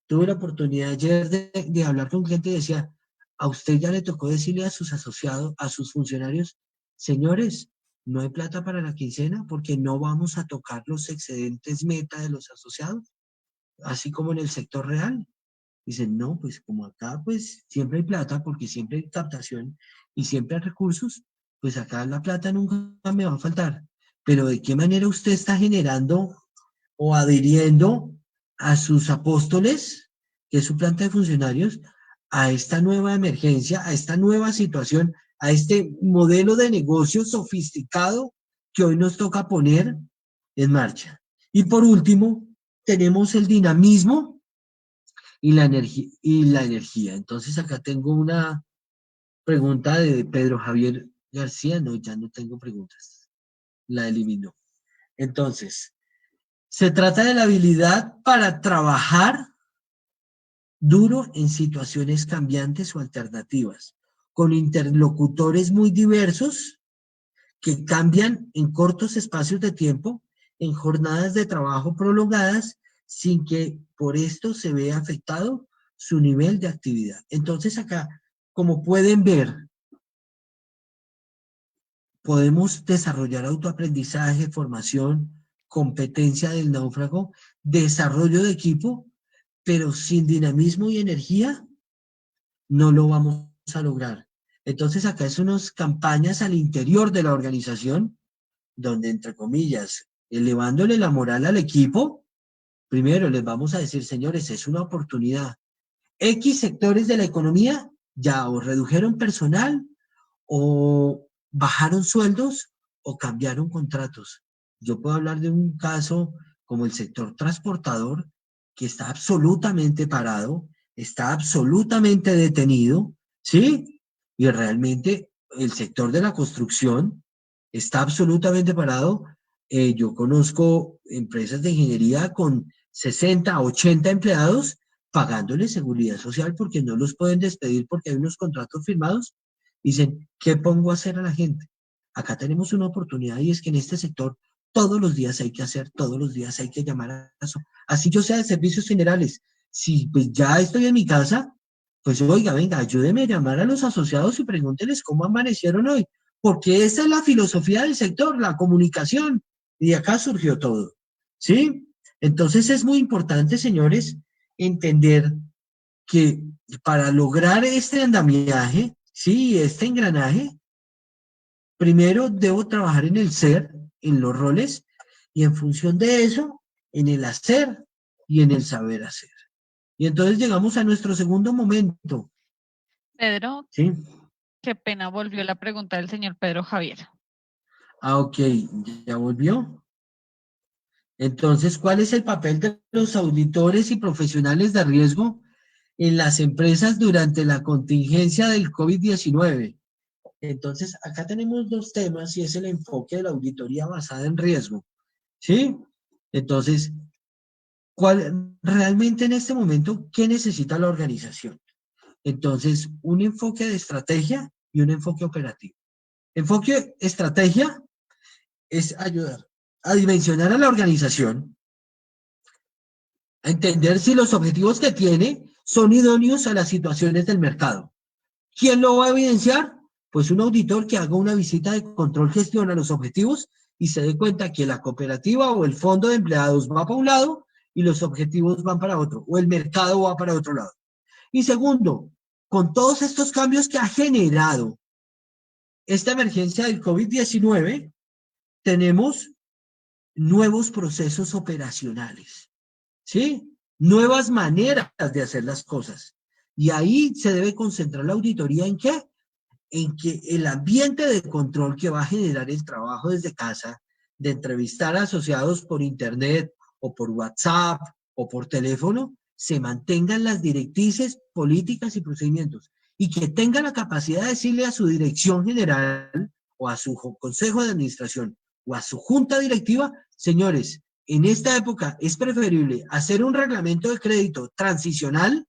Tuve la oportunidad ayer de hablar con un cliente y decía, a usted ya le tocó decirle a sus asociados, a sus funcionarios, señores, no hay plata para la quincena porque no vamos a tocar los excedentes meta de los asociados, así como en el sector real. Dicen, no, pues como acá pues siempre hay plata porque siempre hay captación y siempre hay recursos, pues acá la plata nunca me va a faltar. Pero ¿de qué manera usted está generando o adhiriendo a sus apóstoles, que es su planta de funcionarios, a esta nueva emergencia, a esta nueva situación, a este modelo de negocio sofisticado que hoy nos toca poner en marcha? Y por último, tenemos el dinamismo y la energía. Entonces acá tengo una pregunta de Pedro Javier García. No, ya no tengo preguntas. La eliminó. Entonces, se trata de la habilidad para trabajar duro en situaciones cambiantes o alternativas, con interlocutores muy diversos que cambian en cortos espacios de tiempo, en jornadas de trabajo prolongadas, sin que por esto se vea afectado su nivel de actividad. Entonces acá, como pueden ver, podemos desarrollar autoaprendizaje, formación, competencia del náufrago, desarrollo de equipo, pero sin dinamismo y energía no lo vamos a lograr. Entonces acá es unas campañas al interior de la organización, donde entre comillas, elevándole la moral al equipo, primero les vamos a decir, señores, es una oportunidad. X sectores de la economía ya o redujeron personal o bajaron sueldos o cambiaron contratos. Yo puedo hablar de un caso como el sector transportador, que está absolutamente parado, está absolutamente detenido, ¿sí? Y realmente el sector de la construcción está absolutamente parado. Yo conozco empresas de ingeniería con 60, 80 empleados pagándoles seguridad social porque no los pueden despedir porque hay unos contratos firmados. Dicen, ¿qué pongo a hacer a la gente? Acá tenemos una oportunidad y es que en este sector todos los días hay que hacer, todos los días hay que llamar a eso. Así yo sea de servicios generales. Si pues ya estoy en mi casa, pues oiga, venga, ayúdeme a llamar a los asociados y pregúntenles cómo amanecieron hoy. Porque esa es la filosofía del sector, la comunicación. Y de acá surgió todo. ¿Sí? Entonces es muy importante, señores, entender que para lograr este andamiaje, sí, este engranaje, primero debo trabajar en el ser, en los roles, y en función de eso, en el hacer y en el saber hacer. Y entonces llegamos a nuestro segundo momento. Pedro, ¿Sí? qué pena, volvió la pregunta del señor Pedro Javier. Ok, ya volvió. Entonces, ¿cuál es el papel de los auditores y profesionales de riesgo en las empresas durante la contingencia del COVID-19? Entonces, acá tenemos dos temas y es el enfoque de la auditoría basada en riesgo, ¿sí? Entonces, realmente en este momento, ¿qué necesita la organización? Entonces, un enfoque de estrategia y un enfoque operativo. Enfoque estrategia es ayudar a dimensionar a la organización, a entender si los objetivos que tiene son idóneos a las situaciones del mercado. ¿Quién lo va a evidenciar? Pues un auditor que haga una visita de control, gestión a los objetivos y se dé cuenta que la cooperativa o el fondo de empleados va para un lado y los objetivos van para otro, o el mercado va para otro lado. Y segundo, con todos estos cambios que ha generado esta emergencia del COVID-19, tenemos nuevos procesos operacionales, ¿sí? nuevas maneras de hacer las cosas. Y ahí se debe concentrar la auditoría ¿en qué? En que el ambiente de control que va a generar el trabajo desde casa, de entrevistar a asociados por internet o por WhatsApp o por teléfono, se mantengan las directrices, políticas y procedimientos y que tenga la capacidad de decirle a su dirección general o a su consejo de administración o a su junta directiva, señores, en esta época es preferible hacer un reglamento de crédito transicional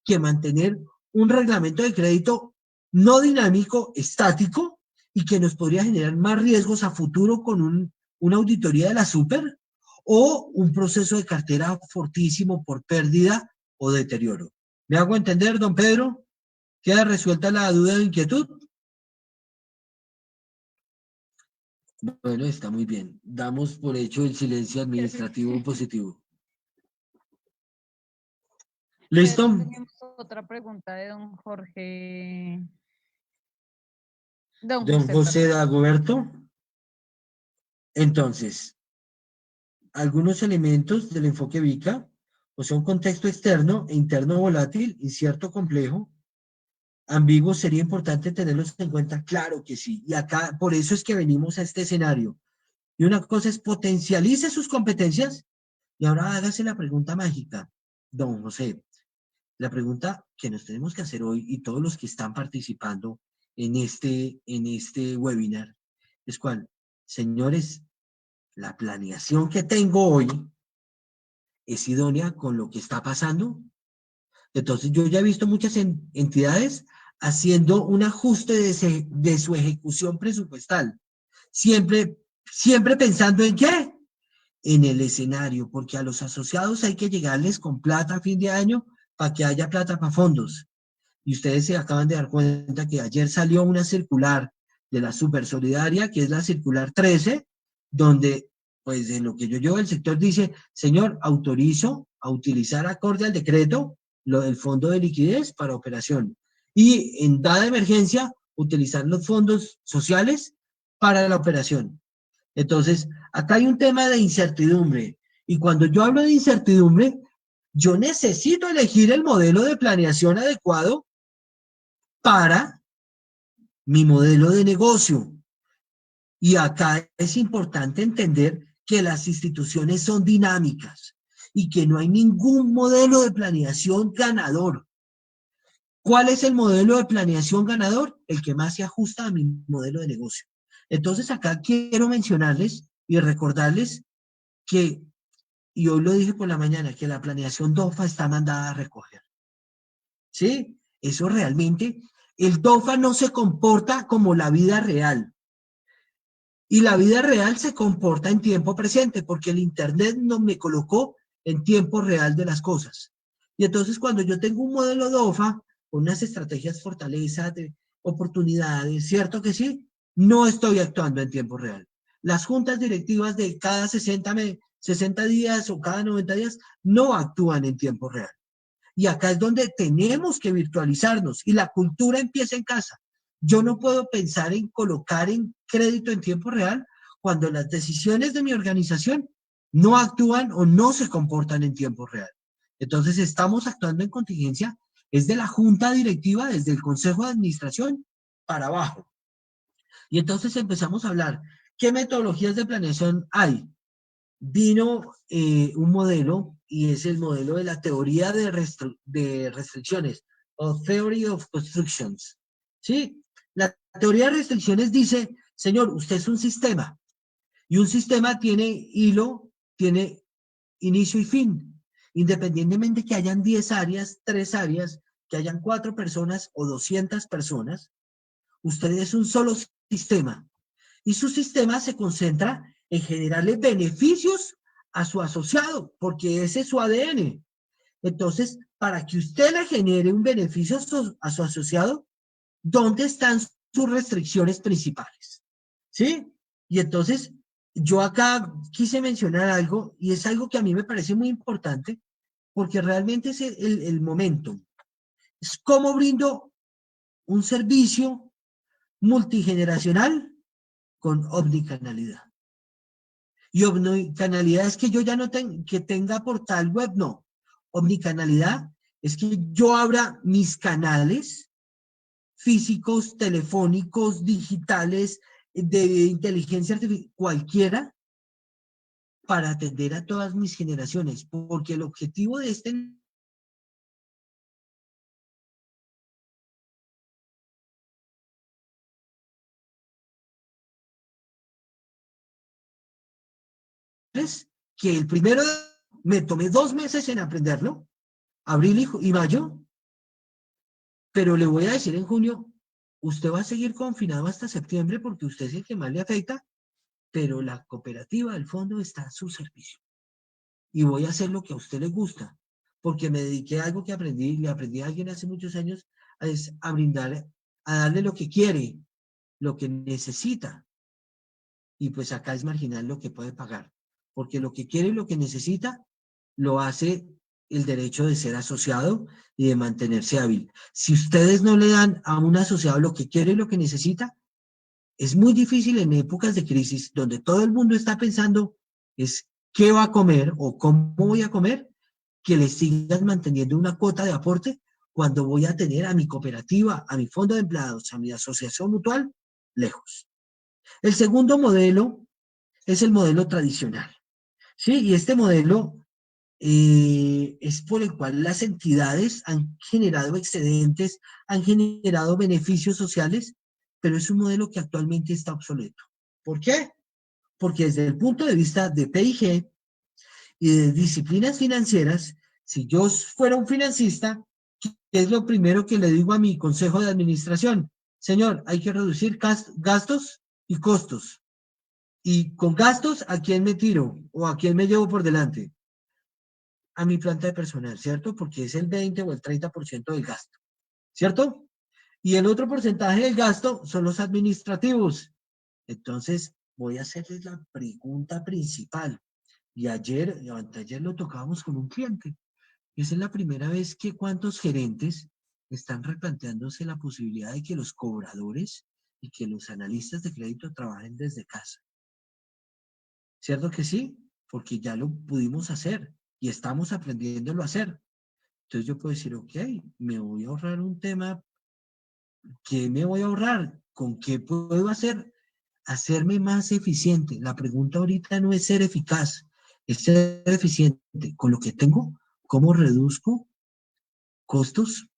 que mantener un reglamento de crédito no dinámico, estático, y que nos podría generar más riesgos a futuro con una auditoría de la super o un proceso de cartera fortísimo por pérdida o deterioro. ¿Me hago entender, don Pedro? ¿Queda resuelta la duda o inquietud? Bueno, está muy bien. Damos por hecho el silencio administrativo positivo. ¿Listo? Tenemos otra pregunta de don Jorge. Don José Dagoberto. Entonces, algunos elementos del enfoque VICA, o sea, un contexto externo e interno volátil, incierto, complejo, ambiguo, sería importante tenerlos en cuenta, claro que sí. Y acá, por eso es que venimos a este escenario. Y una cosa es potencialice sus competencias y ahora hágase la pregunta mágica, don José. La pregunta que nos tenemos que hacer hoy y todos los que están participando en este webinar es cuál, señores, la planeación que tengo hoy es idónea con lo que está pasando. Entonces yo ya he visto muchas entidades haciendo un ajuste de su ejecución presupuestal. Siempre pensando en ¿qué? En el escenario, porque a los asociados hay que llegarles con plata a fin de año para que haya plata para fondos. Y ustedes se acaban de dar cuenta que ayer salió una circular de la Super Solidaria, que es la circular 13, donde, pues en lo que yo llevo del sector dice, señor, autorizo a utilizar acorde al decreto lo del fondo de liquidez para operación. Y en dada emergencia, utilizar los fondos sociales para la operación. Entonces, acá hay un tema de incertidumbre. Y cuando yo hablo de incertidumbre, yo necesito elegir el modelo de planeación adecuado para mi modelo de negocio. Y acá es importante entender que las instituciones son dinámicas y que no hay ningún modelo de planeación ganador. ¿Cuál es el modelo de planeación ganador? El que más se ajusta a mi modelo de negocio. Entonces acá quiero mencionarles y recordarles que, y hoy lo dije por la mañana, que la planeación DOFA está mandada a recoger. ¿Sí? Eso realmente, el DOFA no se comporta como la vida real. Y la vida real se comporta en tiempo presente, porque el Internet no me colocó en tiempo real de las cosas. Y entonces cuando yo tengo un modelo DOFA, con unas estrategias fortalezas, de oportunidades, ¿cierto que sí? No estoy actuando en tiempo real. Las juntas directivas de cada 60 días o cada 90 días no actúan en tiempo real. Y acá es donde tenemos que virtualizarnos y la cultura empieza en casa. Yo no puedo pensar en colocar en crédito en tiempo real cuando las decisiones de mi organización no actúan o no se comportan en tiempo real. Entonces estamos actuando en contingencia, es de la junta directiva, desde el consejo de administración para abajo. Y entonces empezamos a hablar, ¿qué metodologías de planeación hay? Vino un modelo, y es el modelo de la teoría de restricciones, o Theory of Constrictions. ¿Sí? La teoría de restricciones dice, señor, usted es un sistema, y un sistema tiene hilo, tiene inicio y fin. Independientemente que hayan 10 áreas, 3 áreas, que hayan 4 personas o 200 personas, usted es un solo sistema. Y su sistema se concentra en generarle beneficios a su asociado, porque ese es su ADN. Entonces, para que usted le genere un beneficio a su asociado, ¿dónde están sus restricciones principales? ¿Sí? Y entonces, yo acá quise mencionar algo, y es algo que a mí me parece muy importante, porque realmente es el momento. Es cómo brindo un servicio multigeneracional con omnicanalidad. Y omnicanalidad es que yo ya no que tenga portal web, no. Omnicanalidad es que yo abra mis canales físicos, telefónicos, digitales, de inteligencia artificial, cualquiera, para atender a todas mis generaciones, porque el objetivo de este es que el primero me tomé 2 meses en aprenderlo, abril y mayo, pero le voy a decir en junio, usted va a seguir confinado hasta septiembre porque usted es el que más le afecta, pero la cooperativa del fondo está a su servicio. Y voy a hacer lo que a usted le gusta, porque me dediqué a algo que aprendí, le aprendí a alguien hace muchos años, es a brindar, a darle lo que quiere, lo que necesita. Y pues acá es marginal lo que puede pagar, porque lo que quiere y lo que necesita lo hace el derecho de ser asociado y de mantenerse hábil. Si ustedes no le dan a un asociado lo que quiere y lo que necesita, es muy difícil en épocas de crisis donde todo el mundo está pensando es qué va a comer o cómo voy a comer, que le sigan manteniendo una cuota de aporte cuando voy a tener a mi cooperativa, a mi fondo de empleados, a mi asociación mutual, lejos. El segundo modelo es el modelo tradicional, ¿sí? Y este modelo es por el cual las entidades han generado excedentes, han generado beneficios sociales, pero es un modelo que actualmente está obsoleto. ¿Por qué? Porque desde el punto de vista de P&G y de disciplinas financieras, si yo fuera un financista, ¿qué es lo primero que le digo a mi consejo de administración? Señor, hay que reducir gastos y costos. Y con gastos, ¿a quién me tiro? ¿O a quién me llevo por delante? A mi planta de personal, ¿cierto? Porque es el 20 o el 30% del gasto, ¿cierto? Y el otro porcentaje del gasto son los administrativos. Entonces, voy a hacerles la pregunta principal. Y ayer, o anteayer lo tocábamos con un cliente. Esa es la primera vez que cuántos gerentes están replanteándose la posibilidad de que los cobradores y que los analistas de crédito trabajen desde casa. ¿Cierto que sí? Porque ya lo pudimos hacer y estamos aprendiéndolo a hacer. Entonces yo puedo decir, ok, me voy a ahorrar un tema. ¿Qué me voy a ahorrar? ¿Con qué puedo hacer? Hacerme más eficiente. La pregunta ahorita no es ser eficaz, es ser eficiente. Con lo que tengo, ¿cómo reduzco costos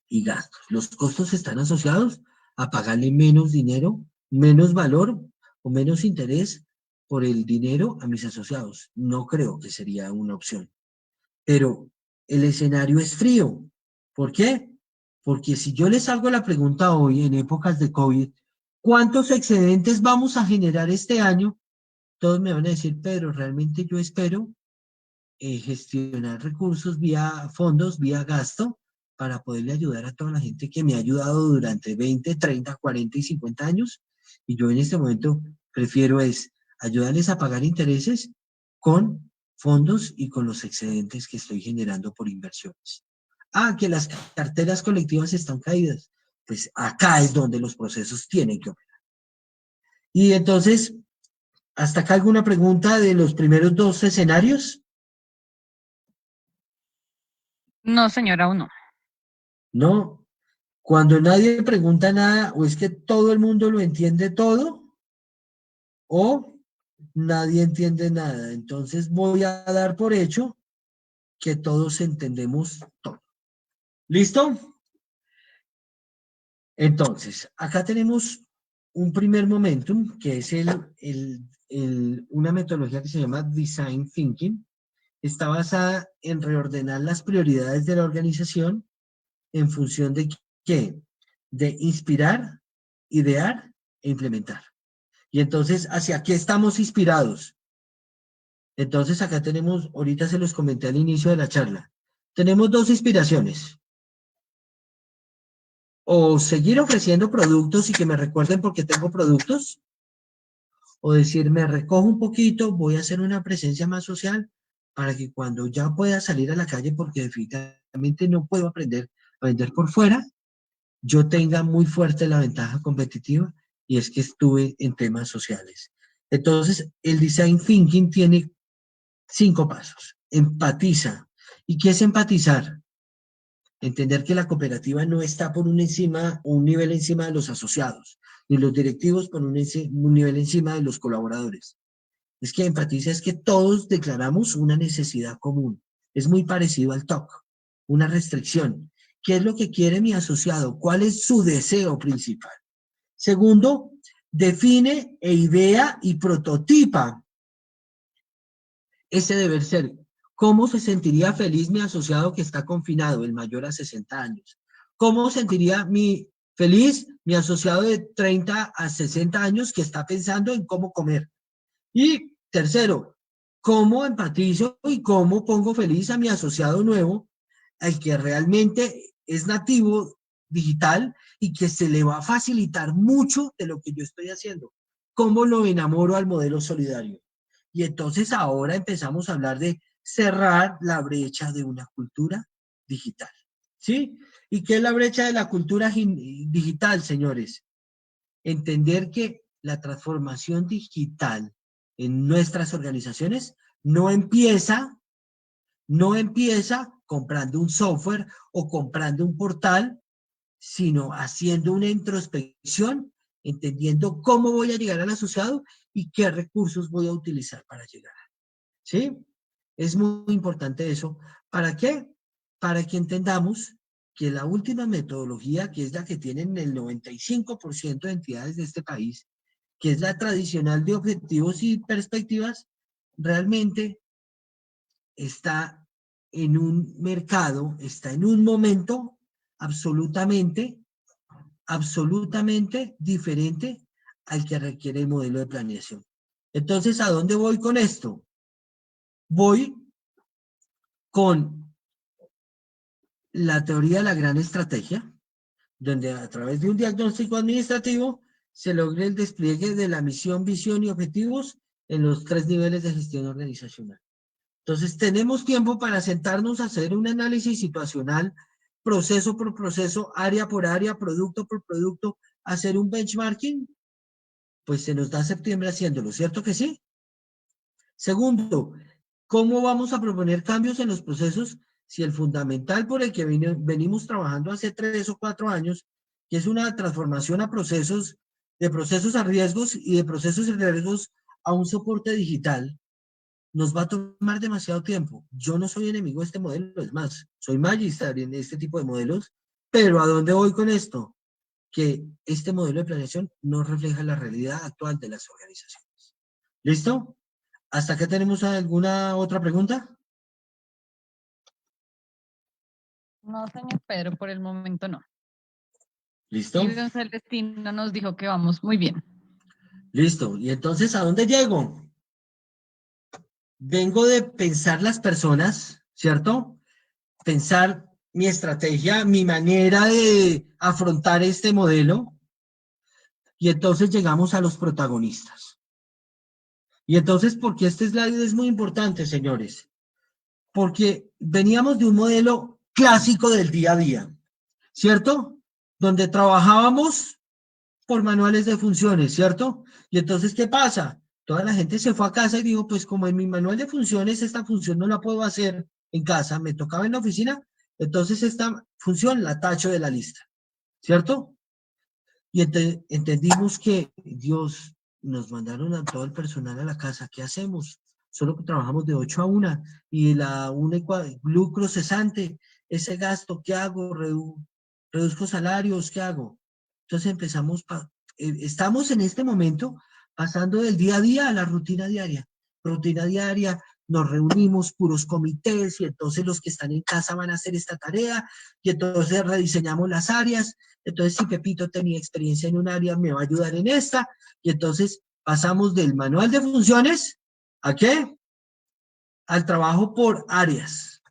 y gastos? Los costos están asociados a pagarle menos dinero, menos valor o menos interés por el dinero a mis asociados. No creo que sería una opción. Pero el escenario es frío. ¿Por qué? Porque si yo les hago la pregunta hoy, en épocas de COVID, ¿cuántos excedentes vamos a generar este año? Todos me van a decir, Pedro, realmente yo espero gestionar recursos vía fondos, vía gasto, para poderle ayudar a toda la gente que me ha ayudado durante 20, 30, 40 y 50 años. Y yo en este momento prefiero es ayudarles a pagar intereses con fondos y con los excedentes que estoy generando por inversiones. Ah, que las carteras colectivas están caídas. Pues acá es donde los procesos tienen que operar. Y entonces, ¿hasta acá alguna pregunta de los primeros 2 escenarios? No, señora, aún no. No. Cuando nadie pregunta nada, o es que todo el mundo lo entiende todo, o nadie entiende nada. Entonces voy a dar por hecho que todos entendemos todo. ¿Listo? Entonces, acá tenemos un primer momentum, que es una metodología que se llama Design Thinking. Está basada en reordenar las prioridades de la organización en función de qué? De inspirar, idear e implementar. Y entonces, ¿hacia qué estamos inspirados? Entonces, acá tenemos, ahorita se los comenté al inicio de la charla, tenemos 2 inspiraciones. O seguir ofreciendo productos y que me recuerden porque tengo productos, o decir, me recojo un poquito, voy a hacer una presencia más social para que cuando ya pueda salir a la calle, porque definitivamente no puedo aprender a vender por fuera, yo tenga muy fuerte la ventaja competitiva y es que estuve en temas sociales. Entonces, el design thinking tiene 5 pasos. Empatiza. ¿Y qué es empatizar? Entender que la cooperativa no está por un nivel encima de los asociados, ni los directivos por un nivel encima de los colaboradores. Es que empatiza es que todos declaramos una necesidad común. Es muy parecido al TOC, una restricción. ¿Qué es lo que quiere mi asociado? ¿Cuál es su deseo principal? Segundo, define e idea y prototipa ese deber ser. ¿Cómo se sentiría feliz mi asociado que está confinado, el mayor a 60 años? ¿Cómo sentiría feliz mi asociado de 30 a 60 años que está pensando en cómo comer? Y tercero, ¿cómo empatizo y cómo pongo feliz a mi asociado nuevo, al que realmente es nativo digital y que se le va a facilitar mucho de lo que yo estoy haciendo? ¿Cómo lo enamoro al modelo solidario? Y entonces ahora empezamos a hablar de cerrar la brecha de una cultura digital. ¿Sí? ¿Y qué es la brecha de la cultura digital, señores? Entender que la transformación digital en nuestras organizaciones no empieza comprando un software o comprando un portal, sino haciendo una introspección, entendiendo cómo voy a llegar al asociado y qué recursos voy a utilizar para llegar. ¿Sí? Es muy importante eso. ¿Para qué? Para que entendamos que la última metodología, que es la que tienen el 95% de entidades de este país, que es la tradicional de objetivos y perspectivas, realmente está en un mercado, está en un momento absolutamente, absolutamente diferente al que requiere el modelo de planeación. Entonces, ¿a dónde voy con esto? Voy con la teoría de la gran estrategia, donde a través de un diagnóstico administrativo se logre el despliegue de la misión, visión y objetivos en los 3 niveles de gestión organizacional. Entonces, tenemos tiempo para sentarnos a hacer un análisis situacional, proceso por proceso, área por área, producto por producto, hacer un benchmarking. Pues se nos da septiembre haciéndolo, ¿cierto que sí? Segundo, ¿cómo vamos a proponer cambios en los procesos si el fundamental por el que venimos trabajando hace 3 o 4 años, que es una transformación a procesos, de procesos a riesgos y de procesos y riesgos a un soporte digital, nos va a tomar demasiado tiempo? Yo no soy enemigo de este modelo, es más, soy magíster en este tipo de modelos, pero ¿a dónde voy con esto? Que este modelo de planeación no refleja la realidad actual de las organizaciones. ¿Listo? ¿Hasta acá tenemos alguna otra pregunta? No, señor Pedro, por el momento no. ¿Listo? Y Gonzalo el destino nos dijo que vamos muy bien. Listo. ¿Y entonces a dónde llego? Vengo de pensar las personas, ¿cierto? Pensar mi estrategia, mi manera de afrontar este modelo, y entonces llegamos a los protagonistas. Y entonces, ¿por qué este slide es muy importante, señores? Porque veníamos de un modelo clásico del día a día, ¿cierto? Donde trabajábamos por manuales de funciones, ¿cierto? Y entonces, ¿qué pasa? Toda la gente se fue a casa y dijo, pues como en mi manual de funciones esta función no la puedo hacer en casa, me tocaba en la oficina, entonces esta función la tacho de la lista, ¿cierto? Y entendimos que Dios nos mandaron a todo el personal a la casa. ¿Qué hacemos? Solo que trabajamos de 8 a 1 y la única lucro cesante, ese gasto, ¿qué hago? Reduzco salarios, ¿qué hago? Entonces estamos en este momento pasando del día a día a la rutina diaria. Rutina diaria, nos reunimos, puros comités, y entonces los que están en casa van a hacer esta tarea, y entonces rediseñamos las áreas. Entonces, si Pepito tenía experiencia en un área, me va a ayudar en esta. Y entonces pasamos del manual de funciones, ¿a qué? Al trabajo por áreas.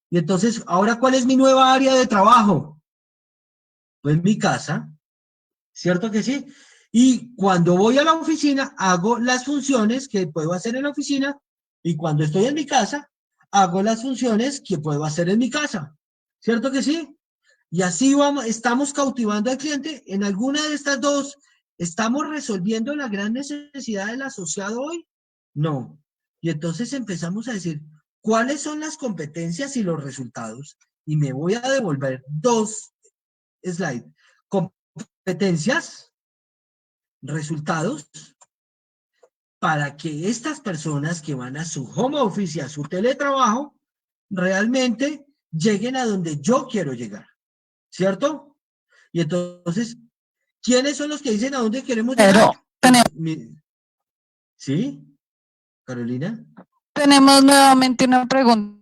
Y entonces, ¿ahora cuál es mi nueva área de trabajo? Pues mi casa, ¿cierto que sí? Y cuando voy a la oficina, hago las funciones que puedo hacer en la oficina, y cuando estoy en mi casa, hago las funciones que puedo hacer en mi casa, ¿cierto que sí? Y así vamos, estamos cautivando al cliente. En alguna de estas dos, ¿estamos resolviendo la gran necesidad del asociado hoy? No. Y entonces empezamos a decir, ¿Cuáles son las competencias y los resultados? Y me voy a devolver 2 slides. Competencias, resultados, para que estas personas que van a su home office y a su teletrabajo realmente lleguen a donde yo quiero llegar, ¿cierto? Y entonces, ¿quiénes son los que dicen a dónde queremos llegar? Pues, ¿sí, Carolina? Tenemos nuevamente una pregunta.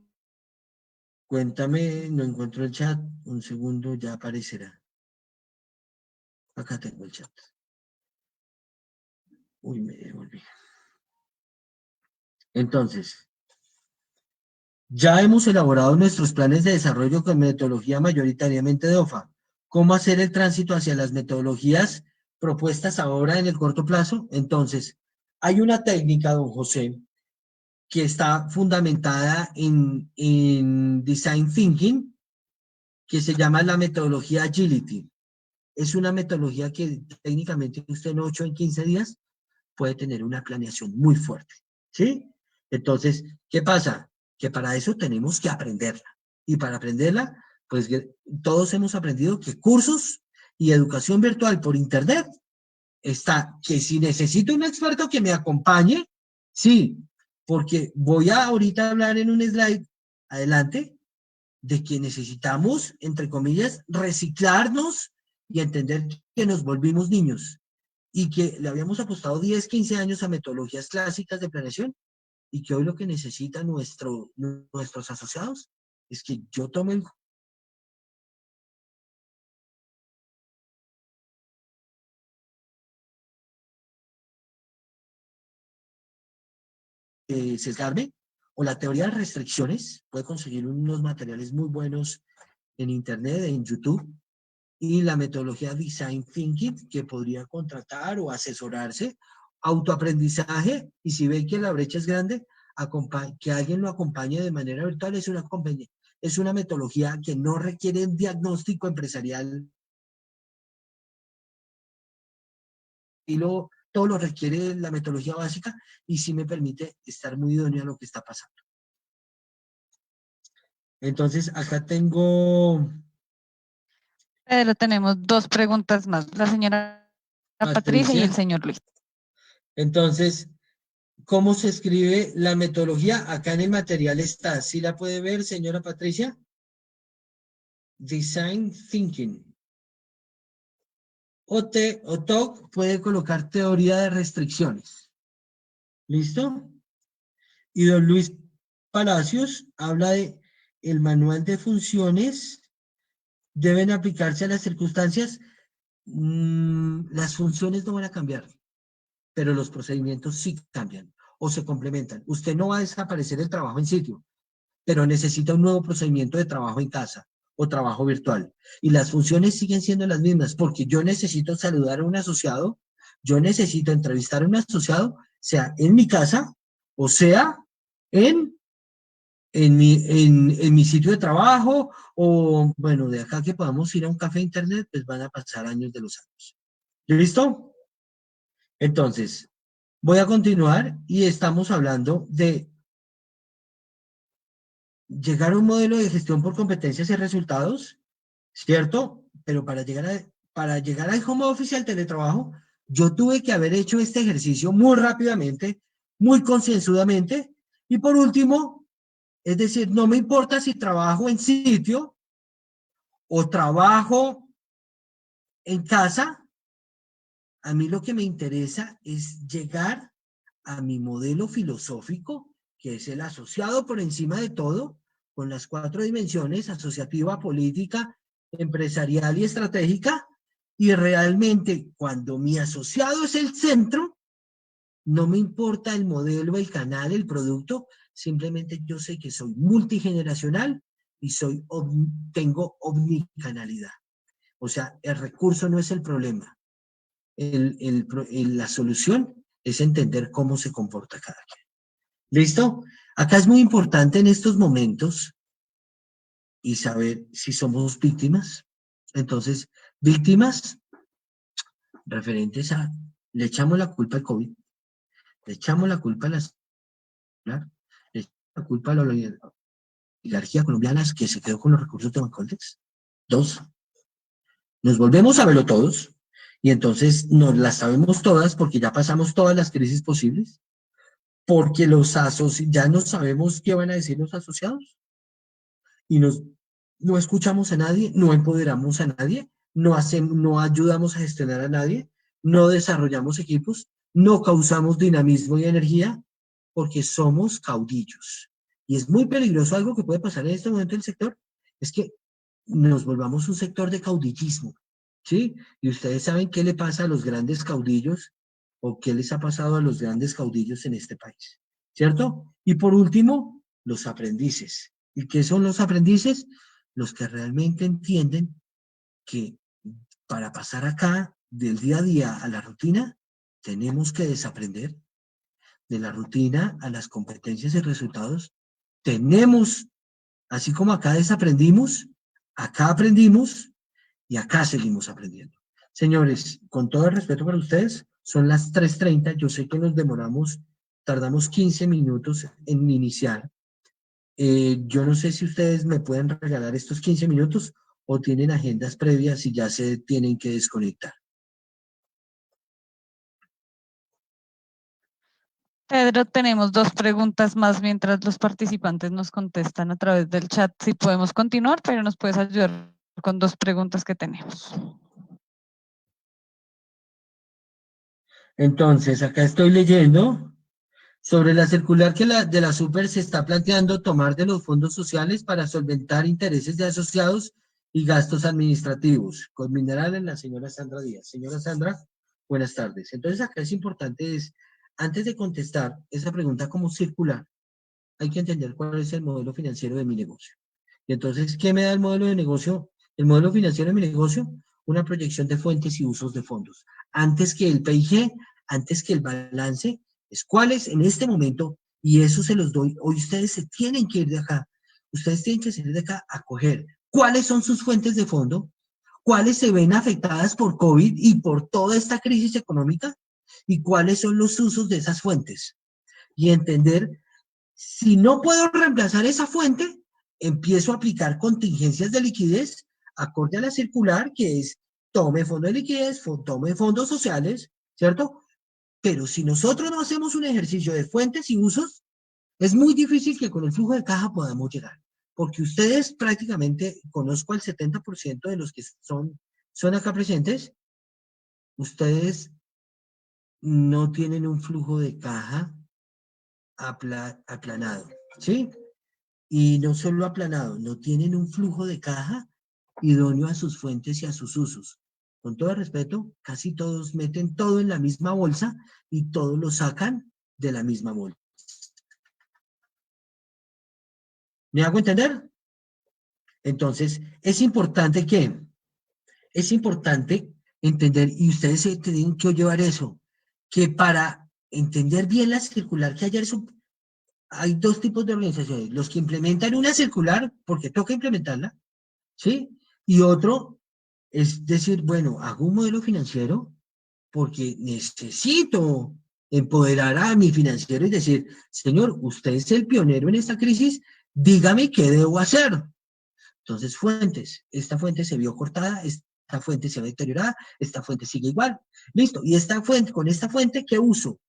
Cuéntame, no encuentro el chat, un segundo, ya aparecerá. Acá tengo el chat. Uy, me devolví. Entonces, ya hemos elaborado nuestros planes de desarrollo con metodología mayoritariamente de OFA. ¿Cómo hacer el tránsito hacia las metodologías propuestas ahora en el corto plazo? Entonces, hay una técnica, don José, que está fundamentada en Design Thinking, que se llama la metodología Agility. Es una metodología que técnicamente usted en 8 o en 15 días puede tener una planeación muy fuerte, ¿sí? Entonces, ¿qué pasa? Que para eso tenemos que aprenderla. Y para aprenderla, pues todos hemos aprendido que cursos y educación virtual por internet está, que si necesito un experto que me acompañe, sí, porque voy a ahorita hablar en un slide adelante de que necesitamos, entre comillas, reciclarnos y entender que nos volvimos niños y que le habíamos apostado 10, 15 años a metodologías clásicas de planeación y que hoy lo que necesitan nuestros asociados es que yo tome sesgarme o la teoría de restricciones. Puede conseguir unos materiales muy buenos en internet, en YouTube, y la metodología Design Thinking que podría contratar o asesorarse, autoaprendizaje, y si ve que la brecha es grande, que alguien lo acompañe de manera virtual, es una metodología que no requiere un diagnóstico empresarial y todo lo requiere la metodología básica y sí me permite estar muy idóneo a lo que está pasando. Entonces, acá tengo Pedro, tenemos 2 preguntas más. La señora Patricia y el Patricia. señor Luis. Entonces, ¿cómo se escribe la metodología? Acá en el material está. ¿Sí la puede ver, señora Patricia? Design Thinking. O TOC puede colocar teoría de restricciones. ¿Listo? Y don Luis Palacios habla de el manual de funciones deben aplicarse a las circunstancias. Las funciones no van a cambiar, pero los procedimientos sí cambian o se complementan. Usted no va a desaparecer el trabajo en sitio, pero necesita un nuevo procedimiento de trabajo en casa o trabajo virtual. Y las funciones siguen siendo las mismas, porque yo necesito saludar a un asociado, yo necesito entrevistar a un asociado, sea en mi casa o sea en, en mi sitio de trabajo o, bueno, de acá que podamos ir a un café internet, pues van a pasar años de los años. ¿Listo? Entonces, voy a continuar y estamos hablando de llegar a un modelo de gestión por competencias y resultados, ¿cierto? Pero para llegar al home office y al teletrabajo, yo tuve que haber hecho este ejercicio muy rápidamente, muy concienzudamente. Y por último, es decir, no me importa si trabajo en sitio o trabajo en casa, a mí lo que me interesa es llegar a mi modelo filosófico, que es el asociado por encima de todo, con las 4 dimensiones, asociativa, política, empresarial y estratégica, y realmente cuando mi asociado es el centro, no me importa el modelo, el canal, el producto, simplemente yo sé que soy multigeneracional y tengo omnicanalidad. O sea, el recurso no es el problema. La solución es entender cómo se comporta cada quien. ¿Listo? Acá es muy importante en estos momentos y saber si somos víctimas. Entonces, víctimas referentes a, le echamos la culpa al COVID, le echamos la culpa a la celular, le echamos culpa de la oligarquía colombiana es que se quedó con los recursos de Bancoldex. Dos, nos volvemos a verlo todos y entonces nos las sabemos todas porque ya pasamos todas las crisis posibles, porque ya no sabemos qué van a decir los asociados y no escuchamos a nadie, no empoderamos a nadie, no ayudamos a gestionar a nadie, no desarrollamos equipos, no causamos dinamismo y energía porque somos caudillos. Y es muy peligroso algo que puede pasar en este momento en el sector, es que nos volvamos un sector de caudillismo, ¿sí? Y ustedes saben qué le pasa a los grandes caudillos o qué les ha pasado a los grandes caudillos en este país, ¿cierto? Y por último, los aprendices. ¿Y qué son los aprendices? Los que realmente entienden que para pasar acá del día a día a la rutina, tenemos que desaprender de la rutina a las competencias y resultados. Tenemos, así como acá desaprendimos, acá aprendimos y acá seguimos aprendiendo. Señores, con todo el respeto para ustedes, son las 3:30, yo sé que nos demoramos, tardamos 15 minutos en iniciar. Yo no sé si ustedes me pueden regalar estos 15 minutos o tienen agendas previas y ya se tienen que desconectar. Pedro, tenemos dos preguntas más mientras los participantes nos contestan a través del chat. Si podemos continuar, pero nos puedes ayudar con dos preguntas que tenemos. Entonces, acá estoy leyendo sobre la circular que de la Super se está planteando tomar de los fondos sociales para solventar intereses de asociados y gastos administrativos. Con Mineral, la señora Sandra Díaz. Señora Sandra, buenas tardes. Entonces, acá es importante, antes de contestar esa pregunta como circular, hay que entender cuál es el modelo financiero de mi negocio. Y entonces, ¿qué me da el modelo de negocio? El modelo financiero de mi negocio, una proyección de fuentes y usos de fondos. Antes que el PIG, antes que el balance, es cuál es en este momento, y eso se los doy. Hoy ustedes se tienen que ir de acá. Ustedes tienen que salir de acá a coger cuáles son sus fuentes de fondo, cuáles se ven afectadas por COVID y por toda esta crisis económica, y cuáles son los usos de esas fuentes. Y entender si no puedo reemplazar esa fuente, empiezo a aplicar contingencias de liquidez acorde a la circular, que es tome fondo de liquidez, tome fondos sociales, ¿cierto? Pero si nosotros no hacemos un ejercicio de fuentes y usos, es muy difícil que con el flujo de caja podamos llegar. Porque ustedes prácticamente, conozco al 70% de los que son acá presentes, ustedes no tienen un flujo de caja aplanado, ¿sí? Y no solo aplanado, no tienen un flujo de caja idóneo a sus fuentes y a sus usos. Con todo respeto, casi todos meten todo en la misma bolsa y todos lo sacan de la misma bolsa. ¿Me hago entender? Entonces, es importante entender, y ustedes se tienen que llevar eso, que para entender bien la circular que ayer hay dos tipos de organizaciones, los que implementan una circular porque toca implementarla, ¿sí? Y otro es decir, bueno, hago un modelo financiero porque necesito empoderar a mi financiero y decir, señor, usted es el pionero en esta crisis, dígame qué debo hacer. Entonces, fuentes, esta fuente se vio cortada, esta fuente se ve deteriorada, esta fuente sigue igual. Listo, y esta fuente, con esta fuente, ¿qué uso?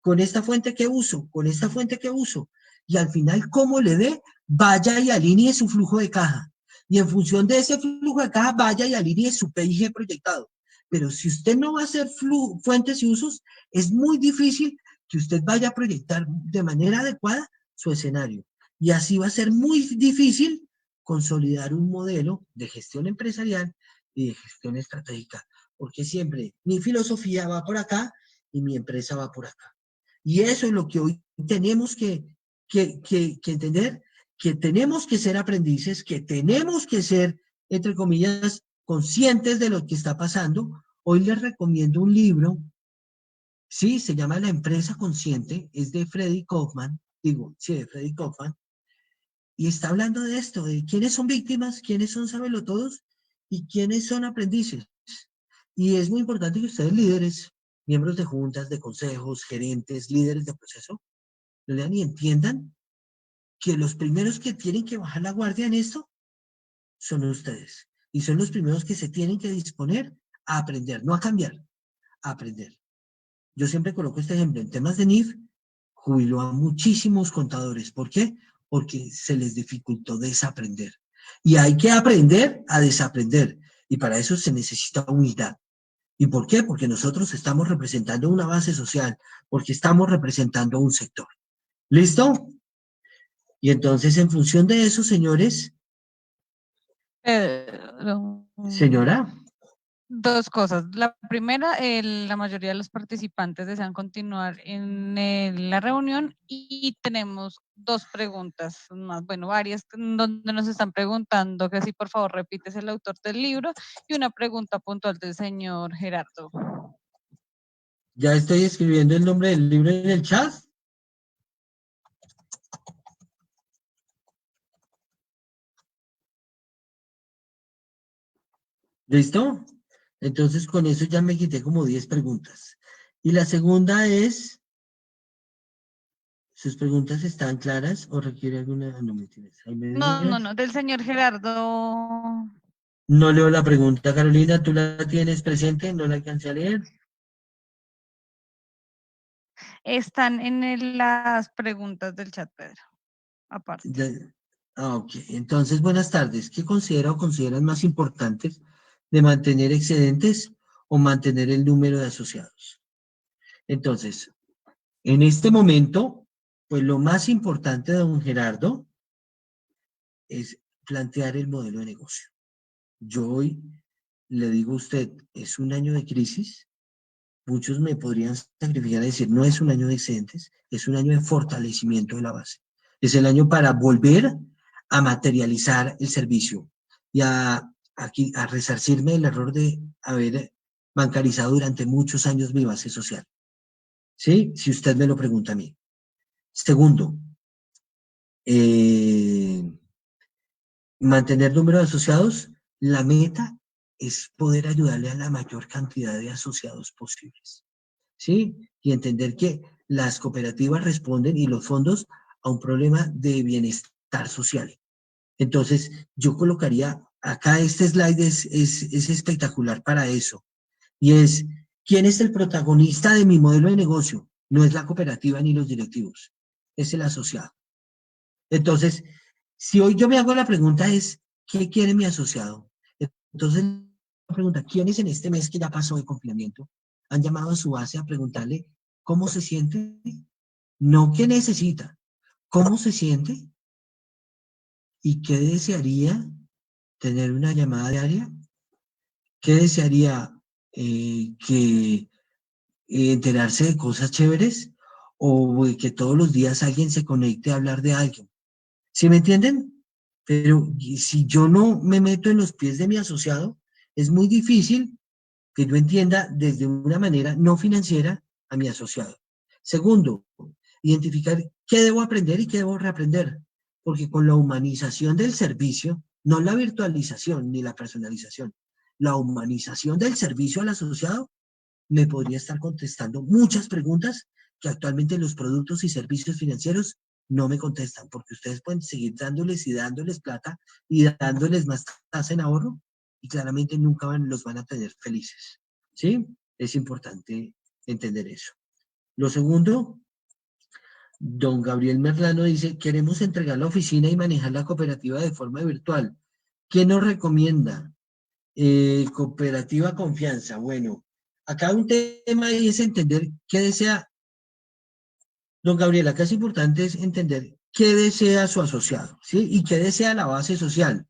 Con esta fuente, ¿qué uso? Con esta fuente, ¿qué uso? Y al final, ¿cómo le dé? Vaya y alinee su flujo de caja. Y en función de ese flujo de caja, vaya y alinee su PIG proyectado. Pero si usted no va a hacer fuentes y usos, es muy difícil que usted vaya a proyectar de manera adecuada su escenario. Y así va a ser muy difícil consolidar un modelo de gestión empresarial y de gestión estratégica. Porque siempre mi filosofía va por acá y mi empresa va por acá. Y eso es lo que hoy tenemos que entender, que tenemos que ser aprendices, que tenemos que ser, entre comillas, conscientes de lo que está pasando. Hoy les recomiendo un libro, sí, se llama La empresa consciente, es de Freddy Kaufman, de Freddy Kaufman, y está hablando de esto, de quiénes son víctimas, quiénes son sabelotodos y quiénes son aprendices. Y es muy importante que ustedes líderes, miembros de juntas, de consejos, gerentes, líderes de proceso, lo lean y entiendan que los primeros que tienen que bajar la guardia en esto son ustedes. Y son los primeros que se tienen que disponer a aprender, no a cambiar, a aprender. Yo siempre coloco este ejemplo. En temas de NIF, jubiló a muchísimos contadores. ¿Por qué? Porque se les dificultó desaprender. Y hay que aprender a desaprender. Y para eso se necesita humildad. ¿Y por qué? Porque nosotros estamos representando una base social, porque estamos representando un sector. ¿Listo? Y entonces, en función de eso, señores, Pero, señora, dos cosas. La primera, la mayoría de los participantes desean continuar en la reunión y tenemos dos preguntas más, bueno, varias, donde nos están preguntando que si por favor repites el autor del libro y una pregunta puntual del señor Gerardo. ya estoy escribiendo el nombre del libro en el chat. ¿Listo? Entonces, con eso ya me quité como 10 preguntas. Y la segunda es, ¿sus preguntas están claras o requiere alguna? No, mentiras. No, del señor Gerardo. No leo la pregunta, Carolina, ¿tú la tienes presente? ¿No la alcancé a leer? Están en las preguntas del chat, Pedro, aparte. Ok. Entonces, buenas tardes. ¿Qué considera o consideran más importantes de mantener excedentes o mantener el número de asociados? Entonces, en este momento, pues lo más importante, don Gerardo, es plantear el modelo de negocio. Yo hoy le digo a usted, es un año de crisis. Muchos me podrían sacrificar y decir, no es un año de excedentes, es un año de fortalecimiento de la base. Es el año para volver a materializar el servicio y a resarcirme del error de haber bancarizado durante muchos años mi base social. ¿Sí? Si usted me lo pregunta a mí. Segundo, mantener número de asociados. La meta es poder ayudarle a la mayor cantidad de asociados posibles. ¿Sí? Y entender que las cooperativas responden y los fondos a un problema de bienestar social. Entonces, yo colocaría, acá este slide es espectacular para eso, y es, ¿quién es el protagonista de mi modelo de negocio? No es la cooperativa ni los directivos, es el asociado. Entonces, si hoy yo me hago la pregunta es, ¿qué quiere mi asociado? Entonces, la pregunta, ¿quiénes en este mes que ya pasó de confinamiento han llamado a su base a preguntarle cómo se siente? No qué necesita, cómo se siente y qué desearía tener una llamada diaria, qué desearía que enterarse de cosas chéveres o que todos los días alguien se conecte a hablar de alguien. ¿Sí me entienden? Pero si yo no me meto en los pies de mi asociado, es muy difícil que yo entienda desde una manera no financiera a mi asociado. Segundo, identificar qué debo aprender y qué debo reaprender, porque con la humanización del servicio, no la virtualización ni la personalización, la humanización del servicio al asociado, me podría estar contestando muchas preguntas que actualmente los productos y servicios financieros no me contestan, porque ustedes pueden seguir dándoles y dándoles plata y dándoles más tasa en ahorro y claramente nunca los van a tener felices. ¿Sí? Es importante entender eso. Lo segundo, don Gabriel Merlano dice, queremos entregar la oficina y manejar la cooperativa de forma virtual. ¿Qué nos recomienda? Cooperativa Confianza. Bueno, acá un tema es entender qué desea, don Gabriel, acá es importante es entender qué desea su asociado, ¿sí? Y qué desea la base social.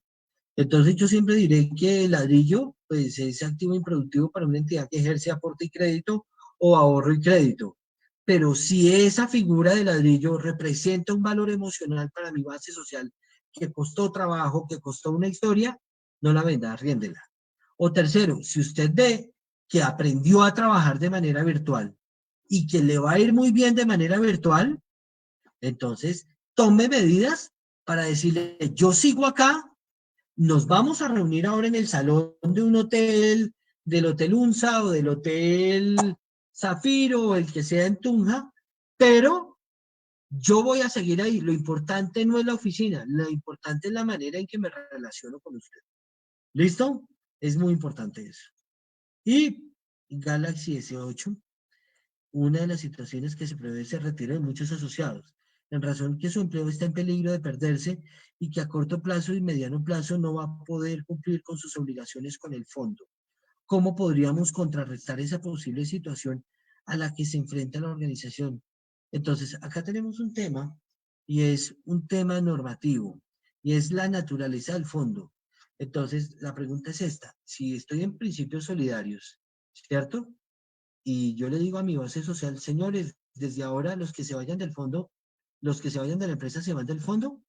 Entonces yo siempre diré que el ladrillo, pues es activo improductivo para una entidad que ejerce aporte y crédito o ahorro y crédito. Pero si esa figura de ladrillo representa un valor emocional para mi base social, que costó trabajo, que costó una historia, no la venda, arriéndela. O tercero, si usted ve que aprendió a trabajar de manera virtual y que le va a ir muy bien de manera virtual, entonces tome medidas para decirle, yo sigo acá, nos vamos a reunir ahora en el salón de un hotel, del Hotel Unsa o del Hotel Zafiro o el que sea en Tunja, pero Yo voy a seguir ahí. Lo importante no es la oficina, lo importante es la manera en que me relaciono con usted. ¿Listo? Es muy importante eso. Y Galaxy S8, una de las situaciones que se prevé es el retiro de muchos asociados, en razón que su empleo está en peligro de perderse y que a corto plazo y mediano plazo no va a poder cumplir con sus obligaciones con el fondo. ¿Cómo podríamos contrarrestar esa posible situación a la que se enfrenta la organización? Entonces, acá tenemos un tema y es un tema normativo y es la naturaleza del fondo. Entonces, la pregunta es esta: si estoy en principios solidarios, ¿cierto? Y yo le digo a mi base social, señores, desde ahora los que se vayan del fondo, los que se vayan de la empresa se van del fondo,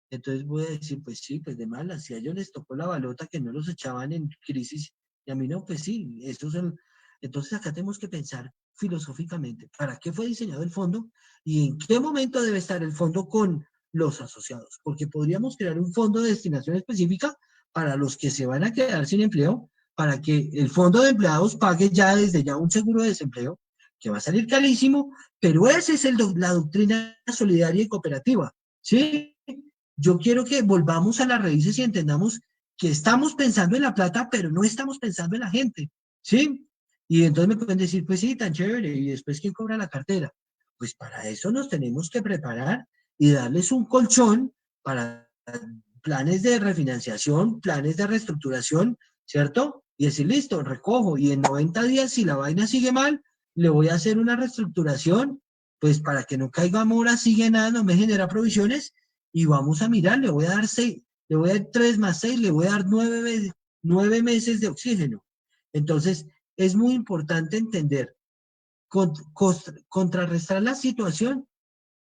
entonces voy a decir, pues sí, pues de malas, si a ellos les tocó la balota que no los echaban en crisis y a mí no, pues sí, estos son... Entonces acá tenemos que pensar filosóficamente, ¿para qué fue diseñado el fondo y en qué momento debe estar el fondo con los asociados? Porque podríamos crear un fondo de destinación específica para los que se van a quedar sin empleo, para que el fondo de empleados pague ya desde ya un seguro de desempleo, que va a salir carísimo, pero esa es la doctrina solidaria y cooperativa, ¿sí? Yo quiero que volvamos a las raíces y entendamos que estamos pensando en la plata, pero no estamos pensando en la gente, ¿sí? Y entonces me pueden decir, pues sí, tan chévere, y después ¿quién cobra la cartera? Pues para eso nos tenemos que preparar y darles un colchón para planes de refinanciación, planes de reestructuración, ¿cierto? Y decir, listo, recojo, y en 90 días, si la vaina sigue mal, le voy a hacer una reestructuración, pues para que no caiga mora, sigue nada, no me genera provisiones, y vamos a mirar, le voy a dar 6, le voy a dar 3 más 6, le voy a dar 9 meses de oxígeno. Entonces, es muy importante entender, contrarrestar la situación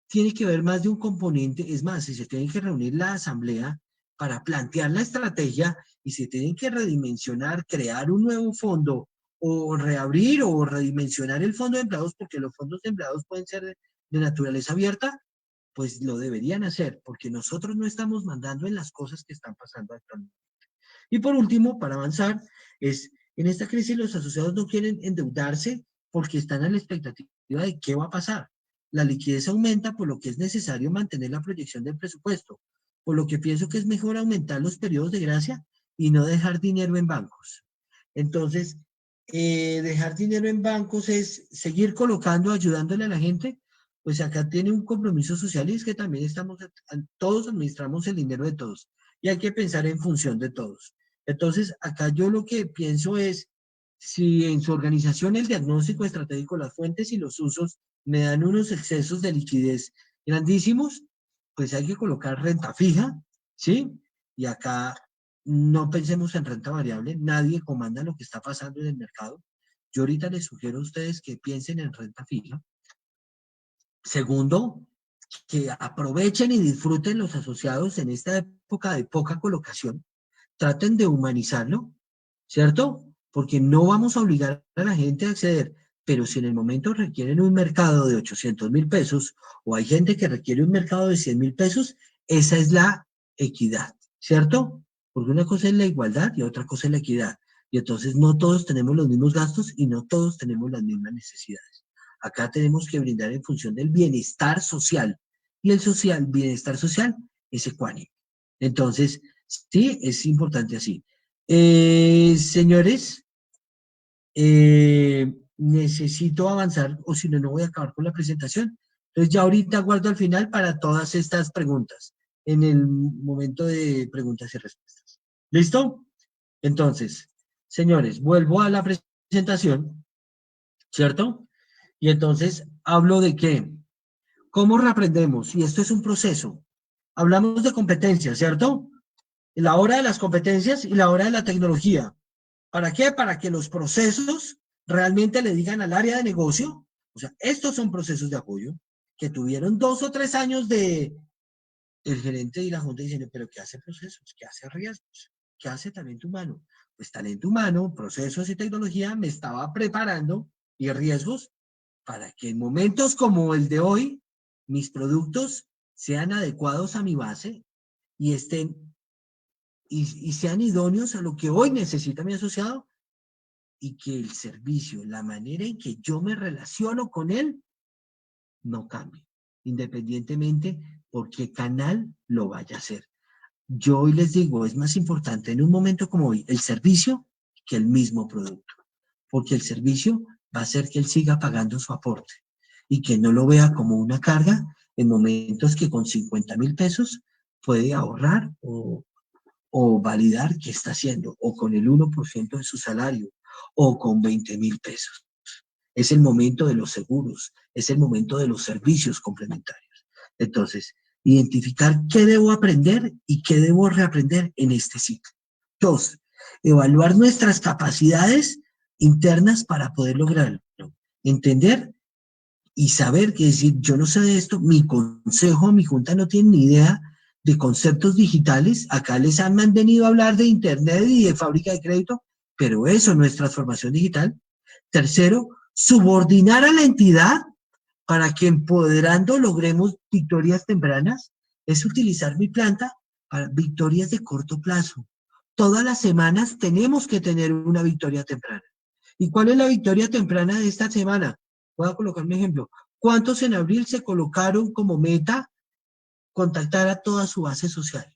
tiene que ver más de un componente, es más, si se tiene que reunir la asamblea para plantear la estrategia y se tienen que redimensionar, crear un nuevo fondo o reabrir o redimensionar el fondo de empleados, porque los fondos de empleados pueden ser de naturaleza abierta, pues lo deberían hacer, porque nosotros no estamos mandando en las cosas que están pasando actualmente. Y por último, para avanzar, es en esta crisis los asociados no quieren endeudarse porque están a la expectativa de qué va a pasar. La liquidez aumenta, por lo que es necesario mantener la proyección del presupuesto, por lo que pienso que es mejor aumentar los periodos de gracia y no dejar dinero en bancos. Entonces, dejar dinero en bancos es seguir colocando, ayudándole a la gente, pues acá tiene un compromiso social y es que también todos administramos el dinero de todos y hay que pensar en función de todos. Entonces, acá yo lo que pienso es, si en su organización el diagnóstico estratégico, las fuentes y los usos me dan unos excesos de liquidez grandísimos, pues hay que colocar renta fija, ¿sí? Y acá no pensemos en renta variable, nadie comanda lo que está pasando en el mercado. Yo ahorita les sugiero a ustedes que piensen en renta fija. Segundo, que aprovechen y disfruten los asociados en esta época de poca colocación, traten de humanizarlo, ¿cierto? Porque no vamos a obligar a la gente a acceder, pero si en el momento requieren un mercado de 800.000 pesos o hay gente que requiere un mercado de 100.000 pesos, esa es la equidad, ¿cierto? Porque una cosa es la igualdad y otra cosa es la equidad. Y entonces no todos tenemos los mismos gastos y no todos tenemos las mismas necesidades. Acá tenemos que brindar en función del bienestar social. Y el bienestar social es ecuánime. Entonces, sí, es importante así. Señores, necesito avanzar o si no, no voy a acabar con la presentación. Entonces ya ahorita guardo al final para todas estas preguntas, en el momento de preguntas y respuestas. ¿Listo? Entonces, señores, vuelvo a la presentación, ¿cierto? Y entonces hablo de qué, cómo reaprendemos, y esto es un proceso. Hablamos de competencias, ¿cierto? La hora de las competencias y la hora de la tecnología. ¿Para qué? Para que los procesos realmente le digan al área de negocio, o sea, estos son procesos de apoyo que tuvieron 2 o 3 años de el gerente y la junta diciendo, pero ¿qué hace procesos? ¿Qué hace riesgos? ¿Qué hace talento humano? Pues talento humano, procesos y tecnología me estaba preparando y riesgos para que en momentos como el de hoy, mis productos sean adecuados a mi base y estén y sean idóneos a lo que hoy necesita mi asociado y que el servicio, la manera en que yo me relaciono con él, no cambie. independientemente por qué canal lo vaya a hacer. Yo hoy les digo, es más importante en un momento como hoy el servicio que el mismo producto, porque el servicio va a hacer que él siga pagando su aporte y que no lo vea como una carga en momentos que con 50.000 pesos puede ahorrar o validar qué está haciendo, o con el 1% de su salario, o con 20.000 pesos. Es el momento de los seguros, es el momento de los servicios complementarios. Entonces, identificar qué debo aprender y qué debo reaprender en este ciclo. 2, evaluar nuestras capacidades internas para poder lograrlo. Entender y saber que decir, yo no sé de esto, mi consejo, mi junta no tiene ni idea de conceptos digitales. Acá les han venido a hablar de internet y de fábrica de crédito, pero eso no es transformación digital. Tercero, subordinar a la entidad para que empoderando logremos victorias tempranas, es utilizar mi planta para victorias de corto plazo. Todas las semanas tenemos que tener una victoria temprana. ¿Y cuál es la victoria temprana de esta semana? Voy a colocar un ejemplo. ¿Cuántos en abril se colocaron como meta contactar a toda su base social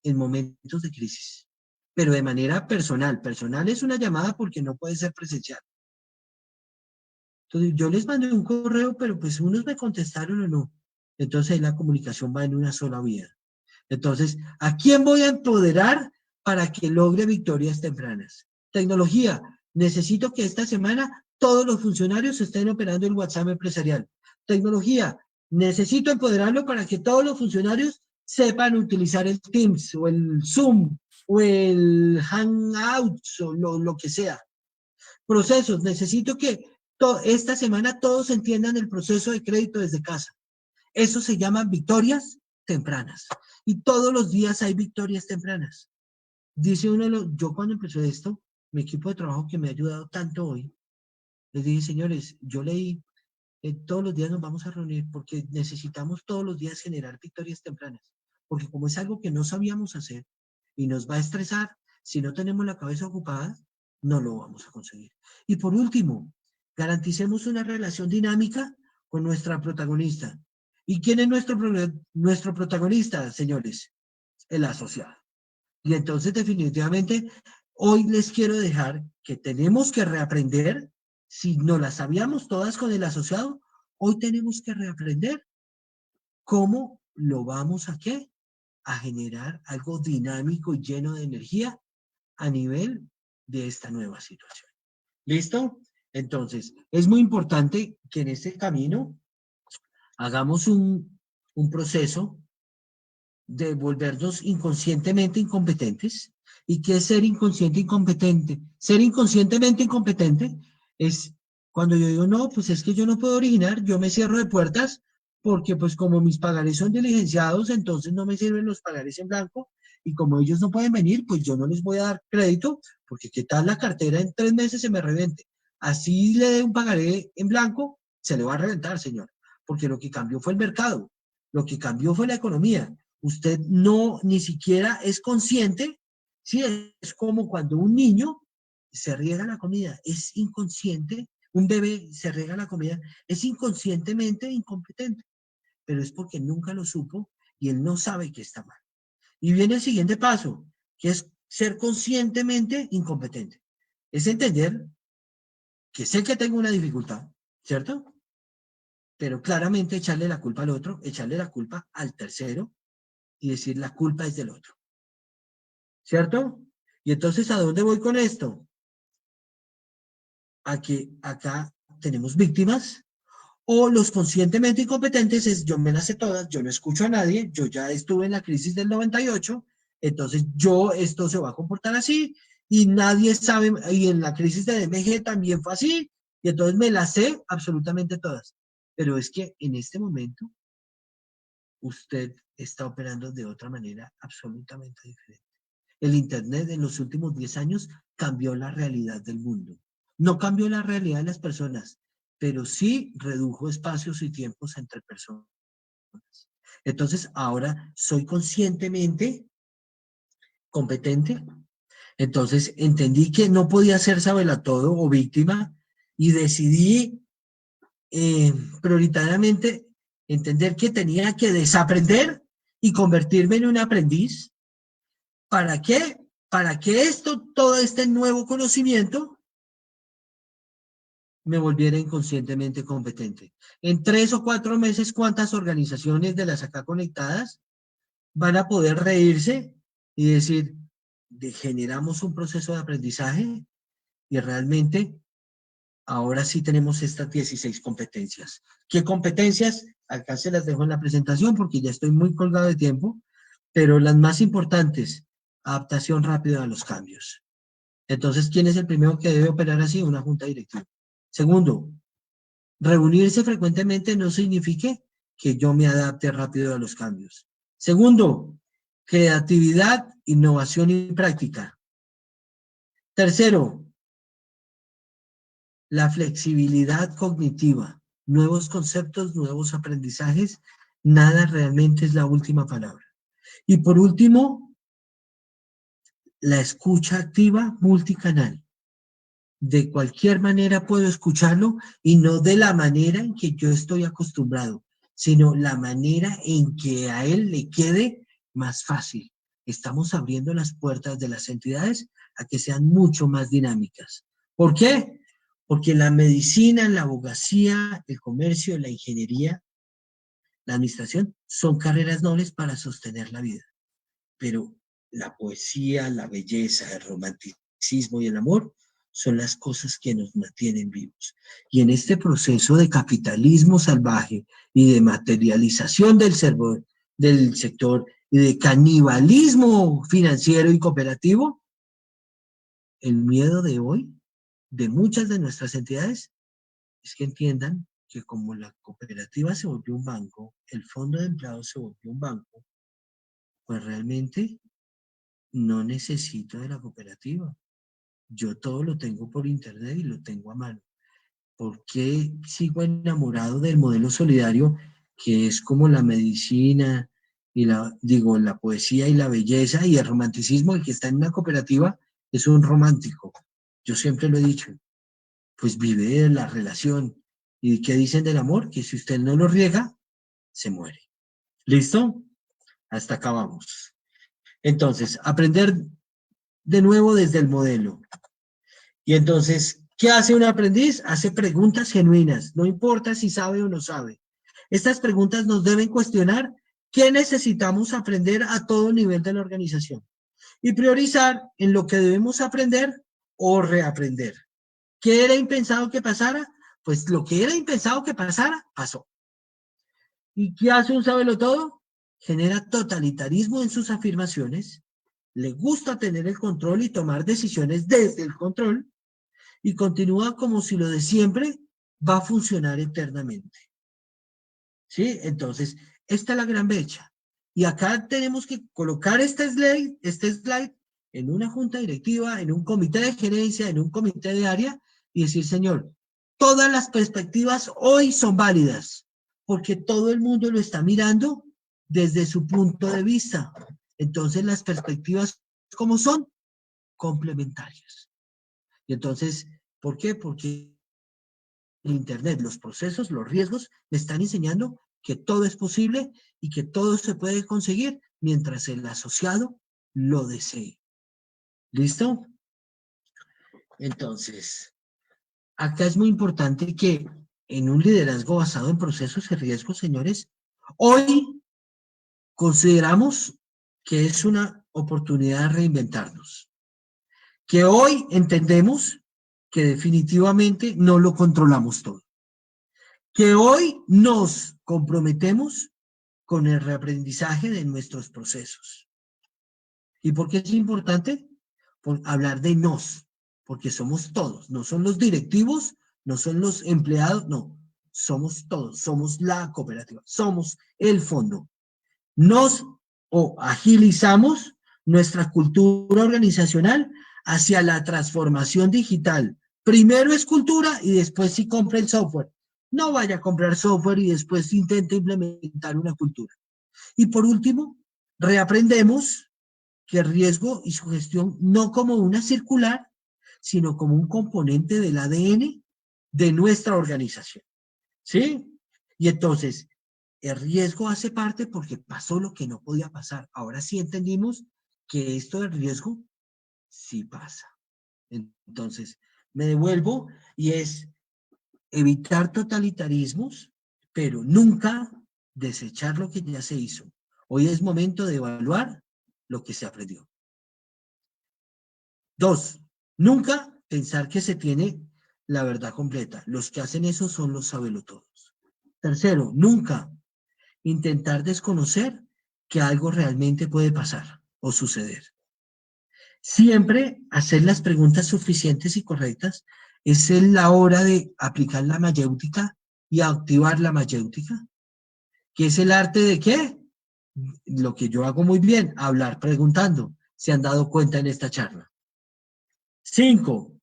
en momentos de crisis? Pero de manera personal. Personal es una llamada porque no puede ser presencial. Entonces, yo les mandé un correo, pero pues unos me contestaron o no. Entonces, la comunicación va en una sola vía. Entonces, ¿a quién voy a empoderar para que logre victorias tempranas? Tecnología. Necesito que esta semana todos los funcionarios estén operando el WhatsApp empresarial. Tecnología. Necesito empoderarlo para que todos los funcionarios sepan utilizar el Teams o el Zoom o el Hangouts o lo que sea. Procesos. Necesito que esta semana todos entiendan el proceso de crédito desde casa. Eso se llama victorias tempranas. Y todos los días hay victorias tempranas. Dice uno, yo cuando empecé esto, mi equipo de trabajo que me ha ayudado tanto hoy, les dije, señores, yo leí, todos los días nos vamos a reunir porque necesitamos todos los días generar victorias tempranas. Porque como es algo que no sabíamos hacer y nos va a estresar, si no tenemos la cabeza ocupada, no lo vamos a conseguir. Y por último, garanticemos una relación dinámica con nuestra protagonista. ¿Y quién es nuestro protagonista, señores? El asociado. Y entonces, definitivamente, hoy les quiero dejar que tenemos que reaprender, si no las sabíamos todas con el asociado, hoy tenemos que reaprender cómo lo vamos a ¿qué? A generar algo dinámico y lleno de energía a nivel de esta nueva situación. ¿Listo? Entonces, es muy importante que en este camino hagamos un proceso de volvernos inconscientemente incompetentes. ¿Y qué es ser inconsciente incompetente? Ser inconscientemente incompetente es cuando yo digo, no, pues es que yo no puedo originar, yo me cierro de puertas porque pues como mis pagarés son diligenciados, entonces no me sirven los pagarés en blanco y como ellos no pueden venir, pues yo no les voy a dar crédito porque qué tal la cartera en 3 meses se me revente. Así le dé un pagaré en blanco, se le va a reventar, señor, porque lo que cambió fue el mercado, lo que cambió fue la economía. Usted no ni siquiera es consciente, ¿sí? Es como cuando un niño se riega la comida, es inconsciente, un bebé se riega la comida, es inconscientemente incompetente, pero es porque nunca lo supo y él no sabe que está mal. Y viene el siguiente paso, que es ser conscientemente incompetente. Es entender que sé que tengo una dificultad, ¿cierto? Pero claramente echarle la culpa al otro, echarle la culpa al tercero, y decir la culpa es del otro. ¿Cierto? Y entonces, ¿a dónde voy con esto? A que acá tenemos víctimas o los conscientemente incompetentes es yo me las sé todas, yo no escucho a nadie, yo ya estuve en la crisis del 98, entonces esto se va a comportar así y nadie sabe, y en la crisis de DMG también fue así, y entonces me las sé absolutamente todas. Pero es que en este momento usted está operando de otra manera absolutamente diferente. El Internet en los últimos 10 años cambió la realidad del mundo. No cambió la realidad de las personas, pero sí redujo espacios y tiempos entre personas. Entonces, ahora soy conscientemente competente. Entonces, entendí que no podía ser sabelatodo o víctima y decidí prioritariamente Entender que tenía que desaprender y convertirme en un aprendiz. ¿Para qué? Para que todo este nuevo conocimiento me volviera inconscientemente competente. En 3 o 4 meses, ¿cuántas organizaciones de las acá conectadas van a poder reírse y decir, generamos un proceso de aprendizaje y realmente ahora sí tenemos estas 16 competencias? ¿Qué competencias? Acá se las dejo en la presentación porque ya estoy muy colgado de tiempo, pero las más importantes, adaptación rápida a los cambios. Entonces, ¿quién es el primero que debe operar así? Una junta directiva. Segundo, reunirse frecuentemente no significa que yo me adapte rápido a los cambios. Segundo, creatividad, innovación y práctica. Tercero, la flexibilidad cognitiva, nuevos conceptos, nuevos aprendizajes, nada realmente es la última palabra. Y por último, la escucha activa multicanal. De cualquier manera puedo escucharlo y no de la manera en que yo estoy acostumbrado, sino la manera en que a él le quede más fácil. Estamos abriendo las puertas de las entidades a que sean mucho más dinámicas. ¿Por qué? Porque la medicina, la abogacía, el comercio, la ingeniería, la administración, son carreras nobles para sostener la vida. Pero la poesía, la belleza, el romanticismo y el amor son las cosas que nos mantienen vivos. Y en este proceso de capitalismo salvaje y de materialización del sector y de canibalismo financiero y cooperativo, el miedo de hoy, de muchas de nuestras entidades, es que entiendan que como la cooperativa se volvió un banco, el fondo de empleados se volvió un banco, pues realmente no necesito de la cooperativa. Yo todo lo tengo por internet y lo tengo a mano. ¿Por qué sigo enamorado del modelo solidario, que es como la medicina y la poesía y la belleza y el romanticismo? El que está en una cooperativa es un romántico. Yo siempre lo he dicho. Pues vive de la relación. ¿Y qué dicen del amor? Que si usted no lo riega, se muere. ¿Listo? Hasta acá vamos. Entonces, aprender de nuevo desde el modelo. Y entonces, ¿qué hace un aprendiz? Hace preguntas genuinas, no importa si sabe o no sabe. Estas preguntas nos deben cuestionar qué necesitamos aprender a todo nivel de la organización y priorizar en lo que debemos aprender o reaprender. ¿Qué era impensado que pasara? Pues lo que era impensado que pasara, pasó. ¿Y qué hace un sabelotodo? Genera totalitarismo en sus afirmaciones, le gusta tener el control y tomar decisiones desde el control, y continúa como si lo de siempre va a funcionar eternamente. ¿Sí? Entonces, esta es la gran brecha. Y acá tenemos que colocar este slide en una junta directiva, en un comité de gerencia, en un comité de área, y decir, señor, todas las perspectivas hoy son válidas, porque todo el mundo lo está mirando desde su punto de vista. Entonces, las perspectivas, ¿cómo son? Complementarias. Y entonces, ¿por qué? Porque el Internet, los procesos, los riesgos, me están enseñando que todo es posible y que todo se puede conseguir mientras el asociado lo desee. ¿Listo? Entonces, acá es muy importante que en un liderazgo basado en procesos y riesgos, señores, hoy consideramos que es una oportunidad de reinventarnos. Que hoy entendemos que definitivamente no lo controlamos todo. Que hoy nos comprometemos con el reaprendizaje de nuestros procesos. ¿Y por qué es importante? Por hablar de nos, porque somos todos, no son los directivos, no son los empleados, no, somos todos, somos la cooperativa, somos el fondo. Nos agilizamos nuestra cultura organizacional hacia la transformación digital. Primero es cultura y después sí compra el software. No vaya a comprar software y después intente implementar una cultura. Y por último, reaprendemos que el riesgo y su gestión no como una circular, sino como un componente del ADN de nuestra organización. ¿Sí? Y entonces, El riesgo hace parte porque pasó lo que no podía pasar. Ahora sí entendimos que esto del riesgo sí pasa. Entonces, me devuelvo y es evitar totalitarismos, pero nunca desechar lo que ya se hizo. Hoy es momento de evaluar lo que se aprendió. 2, nunca pensar que se tiene la verdad completa. Los que hacen eso son los sabelotodos. Tercero, nunca intentar desconocer que algo realmente puede pasar o suceder. Siempre hacer las preguntas suficientes y correctas. Es la hora de aplicar la mayéutica y activar la mayéutica, que es el arte de ¿qué? Lo que yo hago muy bien, hablar preguntando. ¿Se han dado cuenta en esta charla? 5,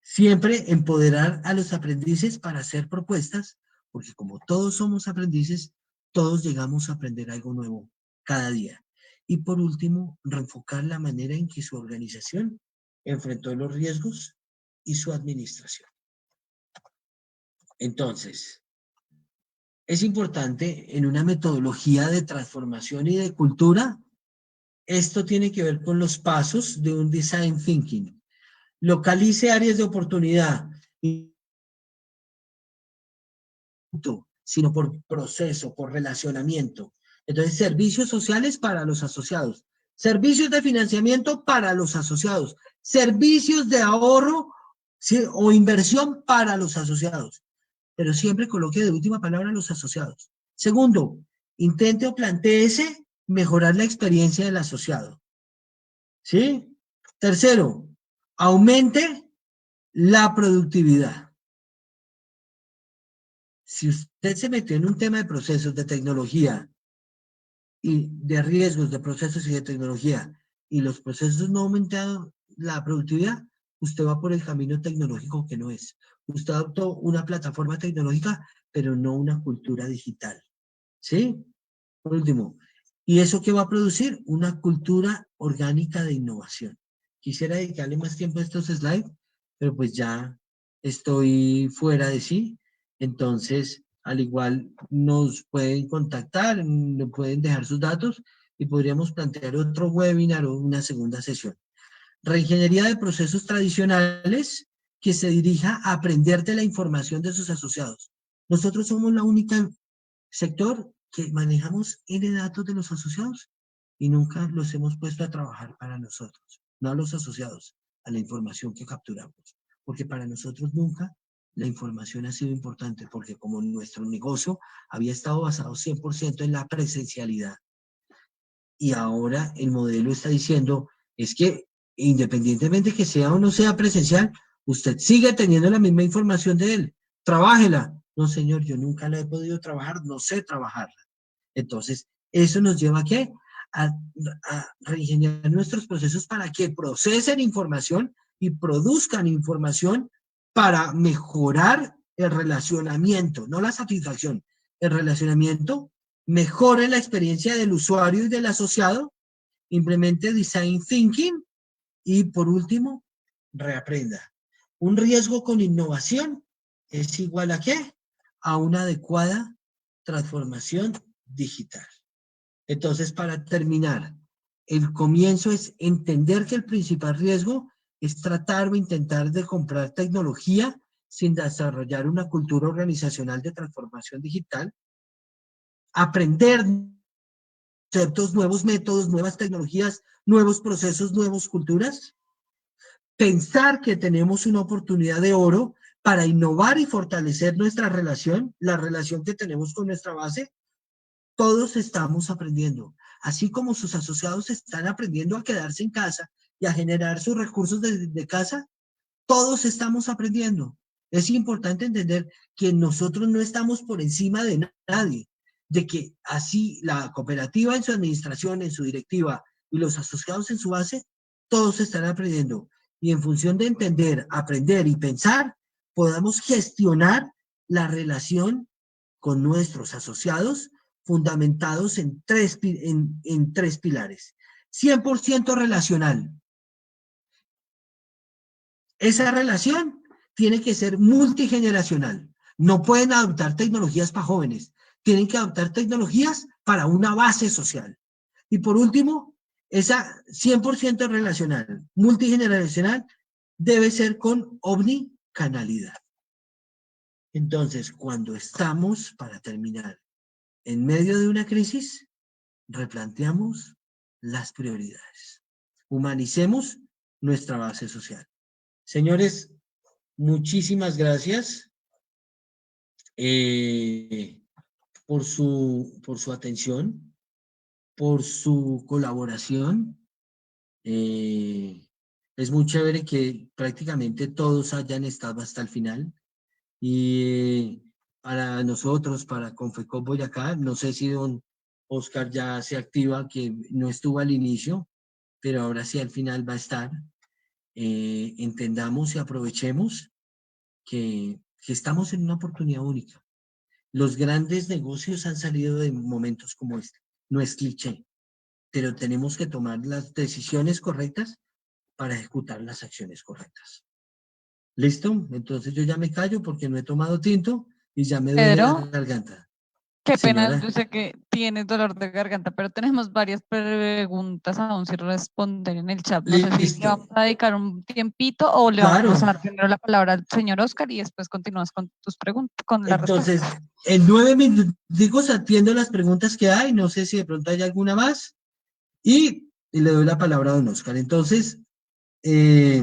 siempre empoderar a los aprendices para hacer propuestas, porque como todos somos aprendices, todos llegamos a aprender algo nuevo cada día. Y por último, reenfocar la manera en que su organización enfrentó los riesgos y su administración. Entonces, es importante en una metodología de transformación y de cultura, esto tiene que ver con los pasos de un design thinking. Localice áreas de oportunidad, sino por proceso, por relacionamiento. Entonces, servicios sociales para los asociados, servicios de financiamiento para los asociados, servicios de ahorro, ¿sí?, o inversión para los asociados, pero siempre coloque de última palabra a los asociados. Segundo, intente o plantéese mejorar la experiencia del asociado. ¿Sí? Tercero, aumente la productividad. Si usted se metió en un tema de procesos de tecnología y de riesgos de procesos y de tecnología y los procesos no aumentan la productividad, usted va por el camino tecnológico que no es. Usted adoptó una plataforma tecnológica, pero no una cultura digital. ¿Sí? Por último, ¿y eso qué va a producir? Una cultura orgánica de innovación. Quisiera dedicarle más tiempo a estos slides, pero pues ya estoy fuera de sí. Entonces, al igual nos pueden contactar, me pueden dejar sus datos y podríamos plantear otro webinar o una segunda sesión. Reingeniería de procesos tradicionales que se dirija a aprender de la información de sus asociados. Nosotros somos la única sector que manejamos N datos de los asociados y nunca los hemos puesto a trabajar para nosotros, no a los asociados, a la información que capturamos, porque para nosotros nunca la información ha sido importante, porque como nuestro negocio había estado basado 100% en la presencialidad y ahora el modelo está diciendo es que independientemente que sea o no sea presencial, usted sigue teniendo la misma información de él, trabájela. No, señor, yo nunca la he podido trabajar, no sé trabajarla. Entonces, eso nos lleva a ¿qué? A reingenierar nuestros procesos para que procesen información y produzcan información para mejorar el relacionamiento, no la satisfacción, el relacionamiento, mejore la experiencia del usuario y del asociado, implemente design thinking y por último, reaprenda. Un riesgo con innovación es igual a ¿qué? A una adecuada transformación digital. Entonces, para terminar, el comienzo es entender que el principal riesgo es tratar o intentar de comprar tecnología sin desarrollar una cultura organizacional de transformación digital, aprender conceptos, nuevos métodos, nuevas tecnologías, nuevos procesos, nuevas culturas, pensar que tenemos una oportunidad de oro para innovar y fortalecer nuestra relación, la relación que tenemos con nuestra base. Todos estamos aprendiendo, así como sus asociados están aprendiendo a quedarse en casa y a generar sus recursos de casa, todos estamos aprendiendo. Es importante entender que nosotros no estamos por encima de nadie, de que así la cooperativa en su administración, en su directiva y los asociados en su base, todos están aprendiendo. Y en función de entender, aprender y pensar, podamos gestionar la relación con nuestros asociados fundamentados en tres pilares. 100% relacional. Esa relación tiene que ser multigeneracional. No pueden adoptar tecnologías para jóvenes. tienen que adoptar tecnologías para una base social. Y por último, esa 100% relacional, multigeneracional, debe ser con omnicanalidad. Entonces, cuando estamos, para terminar, en medio de una crisis, replanteamos las prioridades. Humanicemos nuestra base social. Señores, muchísimas gracias por su atención, por su colaboración. Es muy chévere que prácticamente todos hayan estado hasta el final. Y para nosotros, para Confecop Boyacá, no sé si don Oscar ya se activa, que no estuvo al inicio, pero ahora sí al final va a estar. Entendamos y aprovechemos que estamos en una oportunidad única. Los grandes negocios han salido de momentos como este. No es cliché, pero tenemos que tomar las decisiones correctas para ejecutar las acciones correctas. ¿Listo? Entonces yo ya me callo porque no he tomado tinto y ya me duele la Pedro, garganta. qué pena, Señora, yo sé que tienes dolor de garganta, pero tenemos varias preguntas aún sin responder en el chat. No sé si le vamos listo. a dedicar un tiempito o le vamos a Claro. dar primero la palabra al señor Oscar y después continúas con tus preguntas, con las Entonces, respuestas. en 9 minutos atiendo las preguntas que hay. No sé si de pronto hay alguna más. Y le doy la palabra a don Oscar. Entonces, eh,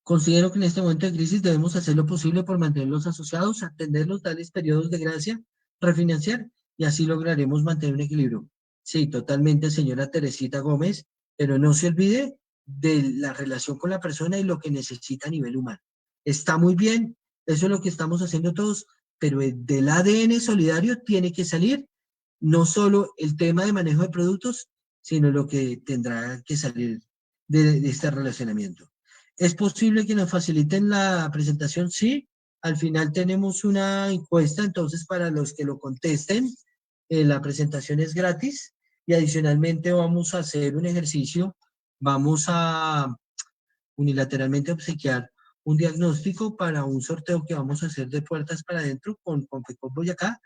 considero que en este momento de crisis debemos hacer lo posible por mantenerlos asociados, atenderlos, darles periodos de gracia, refinanciar, y así lograremos mantener un equilibrio. Sí, totalmente, señora Teresita Gómez, pero no se olvide de la relación con la persona y lo que necesita a nivel humano. Está muy bien, eso es lo que estamos haciendo todos, pero del ADN solidario tiene que salir no solo el tema de manejo de productos, sino lo que tendrá que salir de este relacionamiento. ¿Es posible que nos faciliten la presentación? Sí. Al final tenemos una encuesta, entonces para los que lo contesten, la presentación es gratis y adicionalmente vamos a hacer un ejercicio, vamos a unilateralmente obsequiar un diagnóstico para un sorteo que vamos a hacer de puertas para adentro con FECOP Boyacá,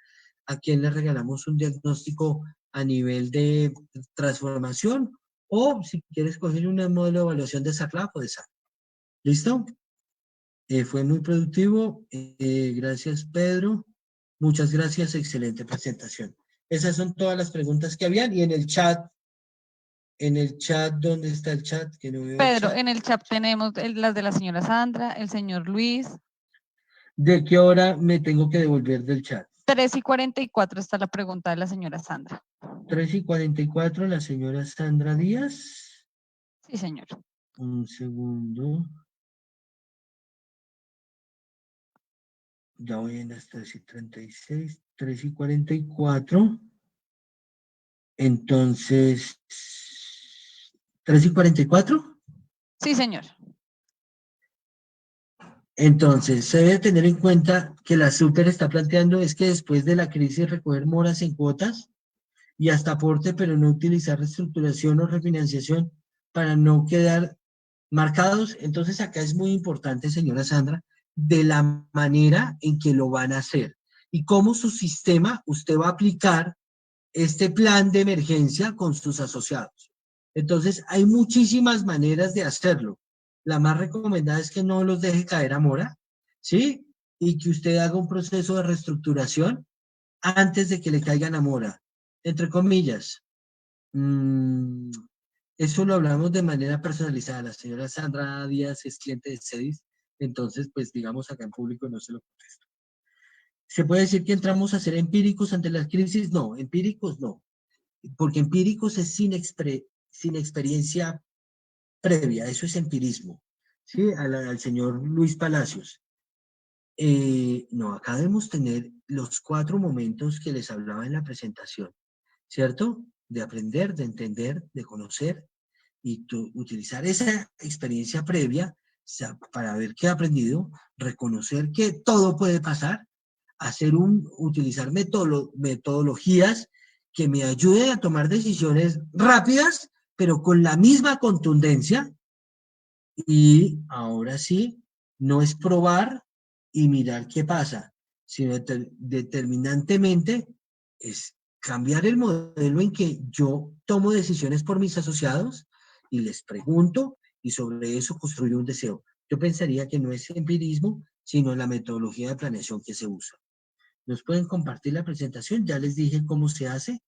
a quien le regalamos un diagnóstico a nivel de transformación o si quieres coger un modelo de evaluación de SACLAP o de SAC. ¿Listo? Fue muy productivo. Gracias, Pedro. Muchas gracias. Excelente presentación. Esas son todas las preguntas que habían. Y en el chat, ¿dónde está el chat? Que no veo el Pedro, chat. en el chat tenemos las de la señora Sandra, el señor Luis. ¿De qué hora me tengo que devolver del chat? 3:44 está la pregunta de la señora Sandra. 3:44, la señora Sandra Díaz. Sí, señor. Un segundo. Ya voy en las 3:36, 3:44. Entonces, 3:44. Sí, señor. Entonces, se debe tener en cuenta que la Super está planteando es que después de la crisis recoger moras en cuotas y hasta aporte, pero no utilizar reestructuración o refinanciación para no quedar marcados. Entonces, acá es muy importante, señora Sandra, de la manera en que lo van a hacer y cómo su sistema usted va a aplicar este plan de emergencia con sus asociados. Entonces, hay muchísimas maneras de hacerlo. La más recomendada es que no los deje caer a mora, ¿sí? Y que usted haga un proceso de reestructuración antes de que le caigan a mora. Entre comillas, eso lo hablamos de manera personalizada. La señora Sandra Díaz es cliente de CEDIS, entonces, pues, digamos, acá en público no se lo contesto. ¿Se puede decir que entramos a ser empíricos ante las crisis? No, empíricos no, porque empíricos es sin experiencia previa, eso es empirismo, ¿sí? Al señor Luis Palacios. No, acá debemos tener los 4 momentos que les hablaba en la presentación, ¿cierto? De aprender, de entender, de conocer y utilizar esa experiencia previa para ver qué ha aprendido, reconocer que todo puede pasar, utilizar metodologías que me ayuden a tomar decisiones rápidas, pero con la misma contundencia. Y ahora sí, no es probar y mirar qué pasa, sino determinantemente es cambiar el modelo en que yo tomo decisiones por mis asociados y les pregunto y sobre eso construyo un deseo. Yo pensaría que no es empirismo, sino la metodología de planeación que se usa. ¿Nos pueden compartir la presentación? Ya les dije cómo se hace.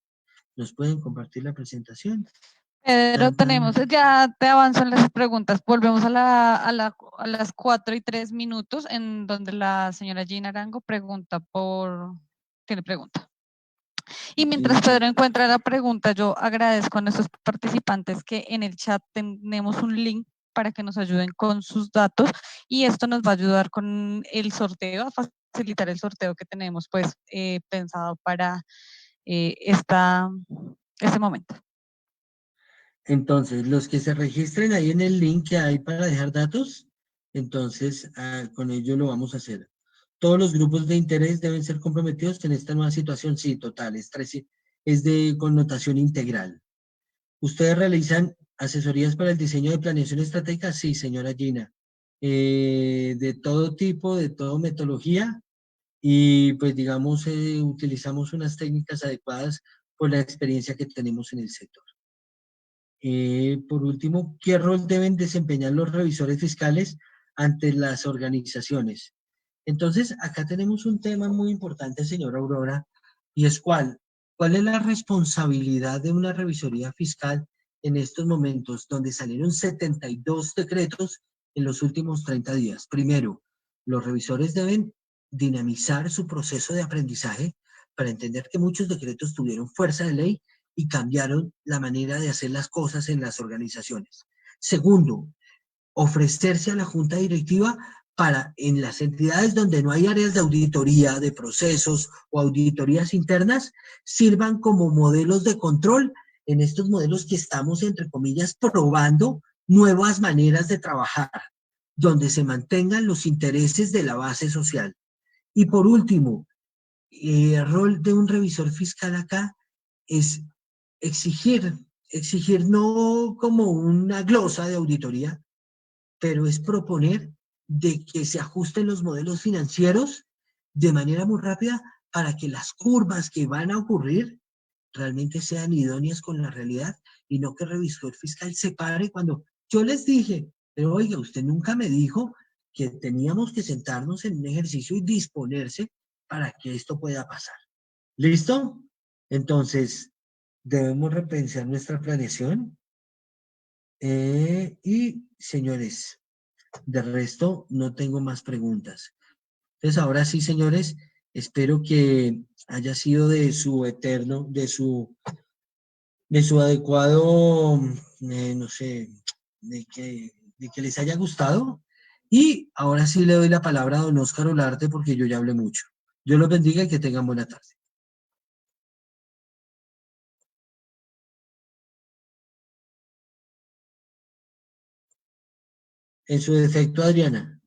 ¿Nos pueden compartir la presentación? Pedro, Tan, tan. ya te avanzo en las preguntas. Volvemos a las 4:03 en donde la señora Gina Arango tiene pregunta. Y mientras Listo. Pedro encuentra la pregunta, yo agradezco a nuestros participantes que en el chat tenemos un link para que nos ayuden con sus datos y esto nos va a ayudar con el sorteo, a facilitar el sorteo que tenemos pues pensado para este momento. Entonces, los que se registren ahí en el link que hay para dejar datos, entonces con ello lo vamos a hacer. Todos los grupos de interés deben ser comprometidos en esta nueva situación. Sí, total, es de connotación integral. ¿Ustedes realizan asesorías para el diseño de planeación estratégica? Sí, señora Gina. De todo tipo, de toda metodología, y pues digamos, utilizamos unas técnicas adecuadas por la experiencia que tenemos en el sector. Por último, ¿qué rol deben desempeñar los revisores fiscales ante las organizaciones? Entonces, acá tenemos un tema muy importante, señora Aurora, y es ¿cuál es la responsabilidad de una revisoría fiscal en estos momentos donde salieron 72 decretos en los últimos 30 días? Primero, los revisores deben dinamizar su proceso de aprendizaje para entender que muchos decretos tuvieron fuerza de ley y cambiaron la manera de hacer las cosas en las organizaciones. Segundo, ofrecerse a la junta directiva para en las entidades donde no hay áreas de auditoría, de procesos o auditorías internas, sirvan como modelos de control en estos modelos que estamos, entre comillas, probando nuevas maneras de trabajar, donde se mantengan los intereses de la base social. Y por último, el rol de un revisor fiscal acá es exigir no como una glosa de auditoría, pero es proponer de que se ajusten los modelos financieros de manera muy rápida para que las curvas que van a ocurrir realmente sean idóneas con la realidad y no que el revisor fiscal se pare cuando yo les dije, pero oiga, usted nunca me dijo que teníamos que sentarnos en un ejercicio y disponerse para que esto pueda pasar. ¿Listo? Entonces, debemos repensar nuestra planeación. Y, señores, de resto, no tengo más preguntas. Entonces, ahora sí, señores, espero que haya sido de su eterno, de su adecuado, no sé, de que les haya gustado. Y ahora sí le doy la palabra a don Óscar Olarte porque yo ya hablé mucho. Dios los bendiga y que tengan buena tarde. En su defecto, Adriana.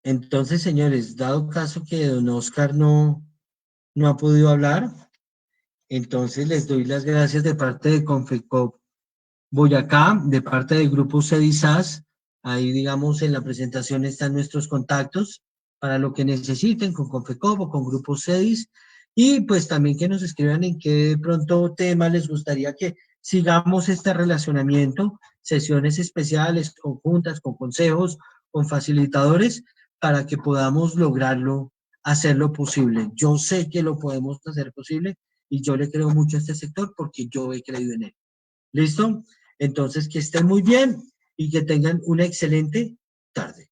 Entonces, señores, dado caso que don Óscar no ha podido hablar, entonces les doy las gracias de parte de Confecop Boyacá, de parte del grupo CEDISAS. Ahí, digamos, en la presentación están nuestros contactos para lo que necesiten con Confecop o con Grupo CEDIS. Y pues también que nos escriban en qué de pronto tema les gustaría que sigamos este relacionamiento, sesiones especiales, conjuntas, con consejos, con facilitadores, para que podamos lograrlo, hacerlo posible. Yo sé que lo podemos hacer posible y yo le creo mucho a este sector porque yo he creído en él. ¿Listo? Entonces, que estén muy bien y que tengan una excelente tarde.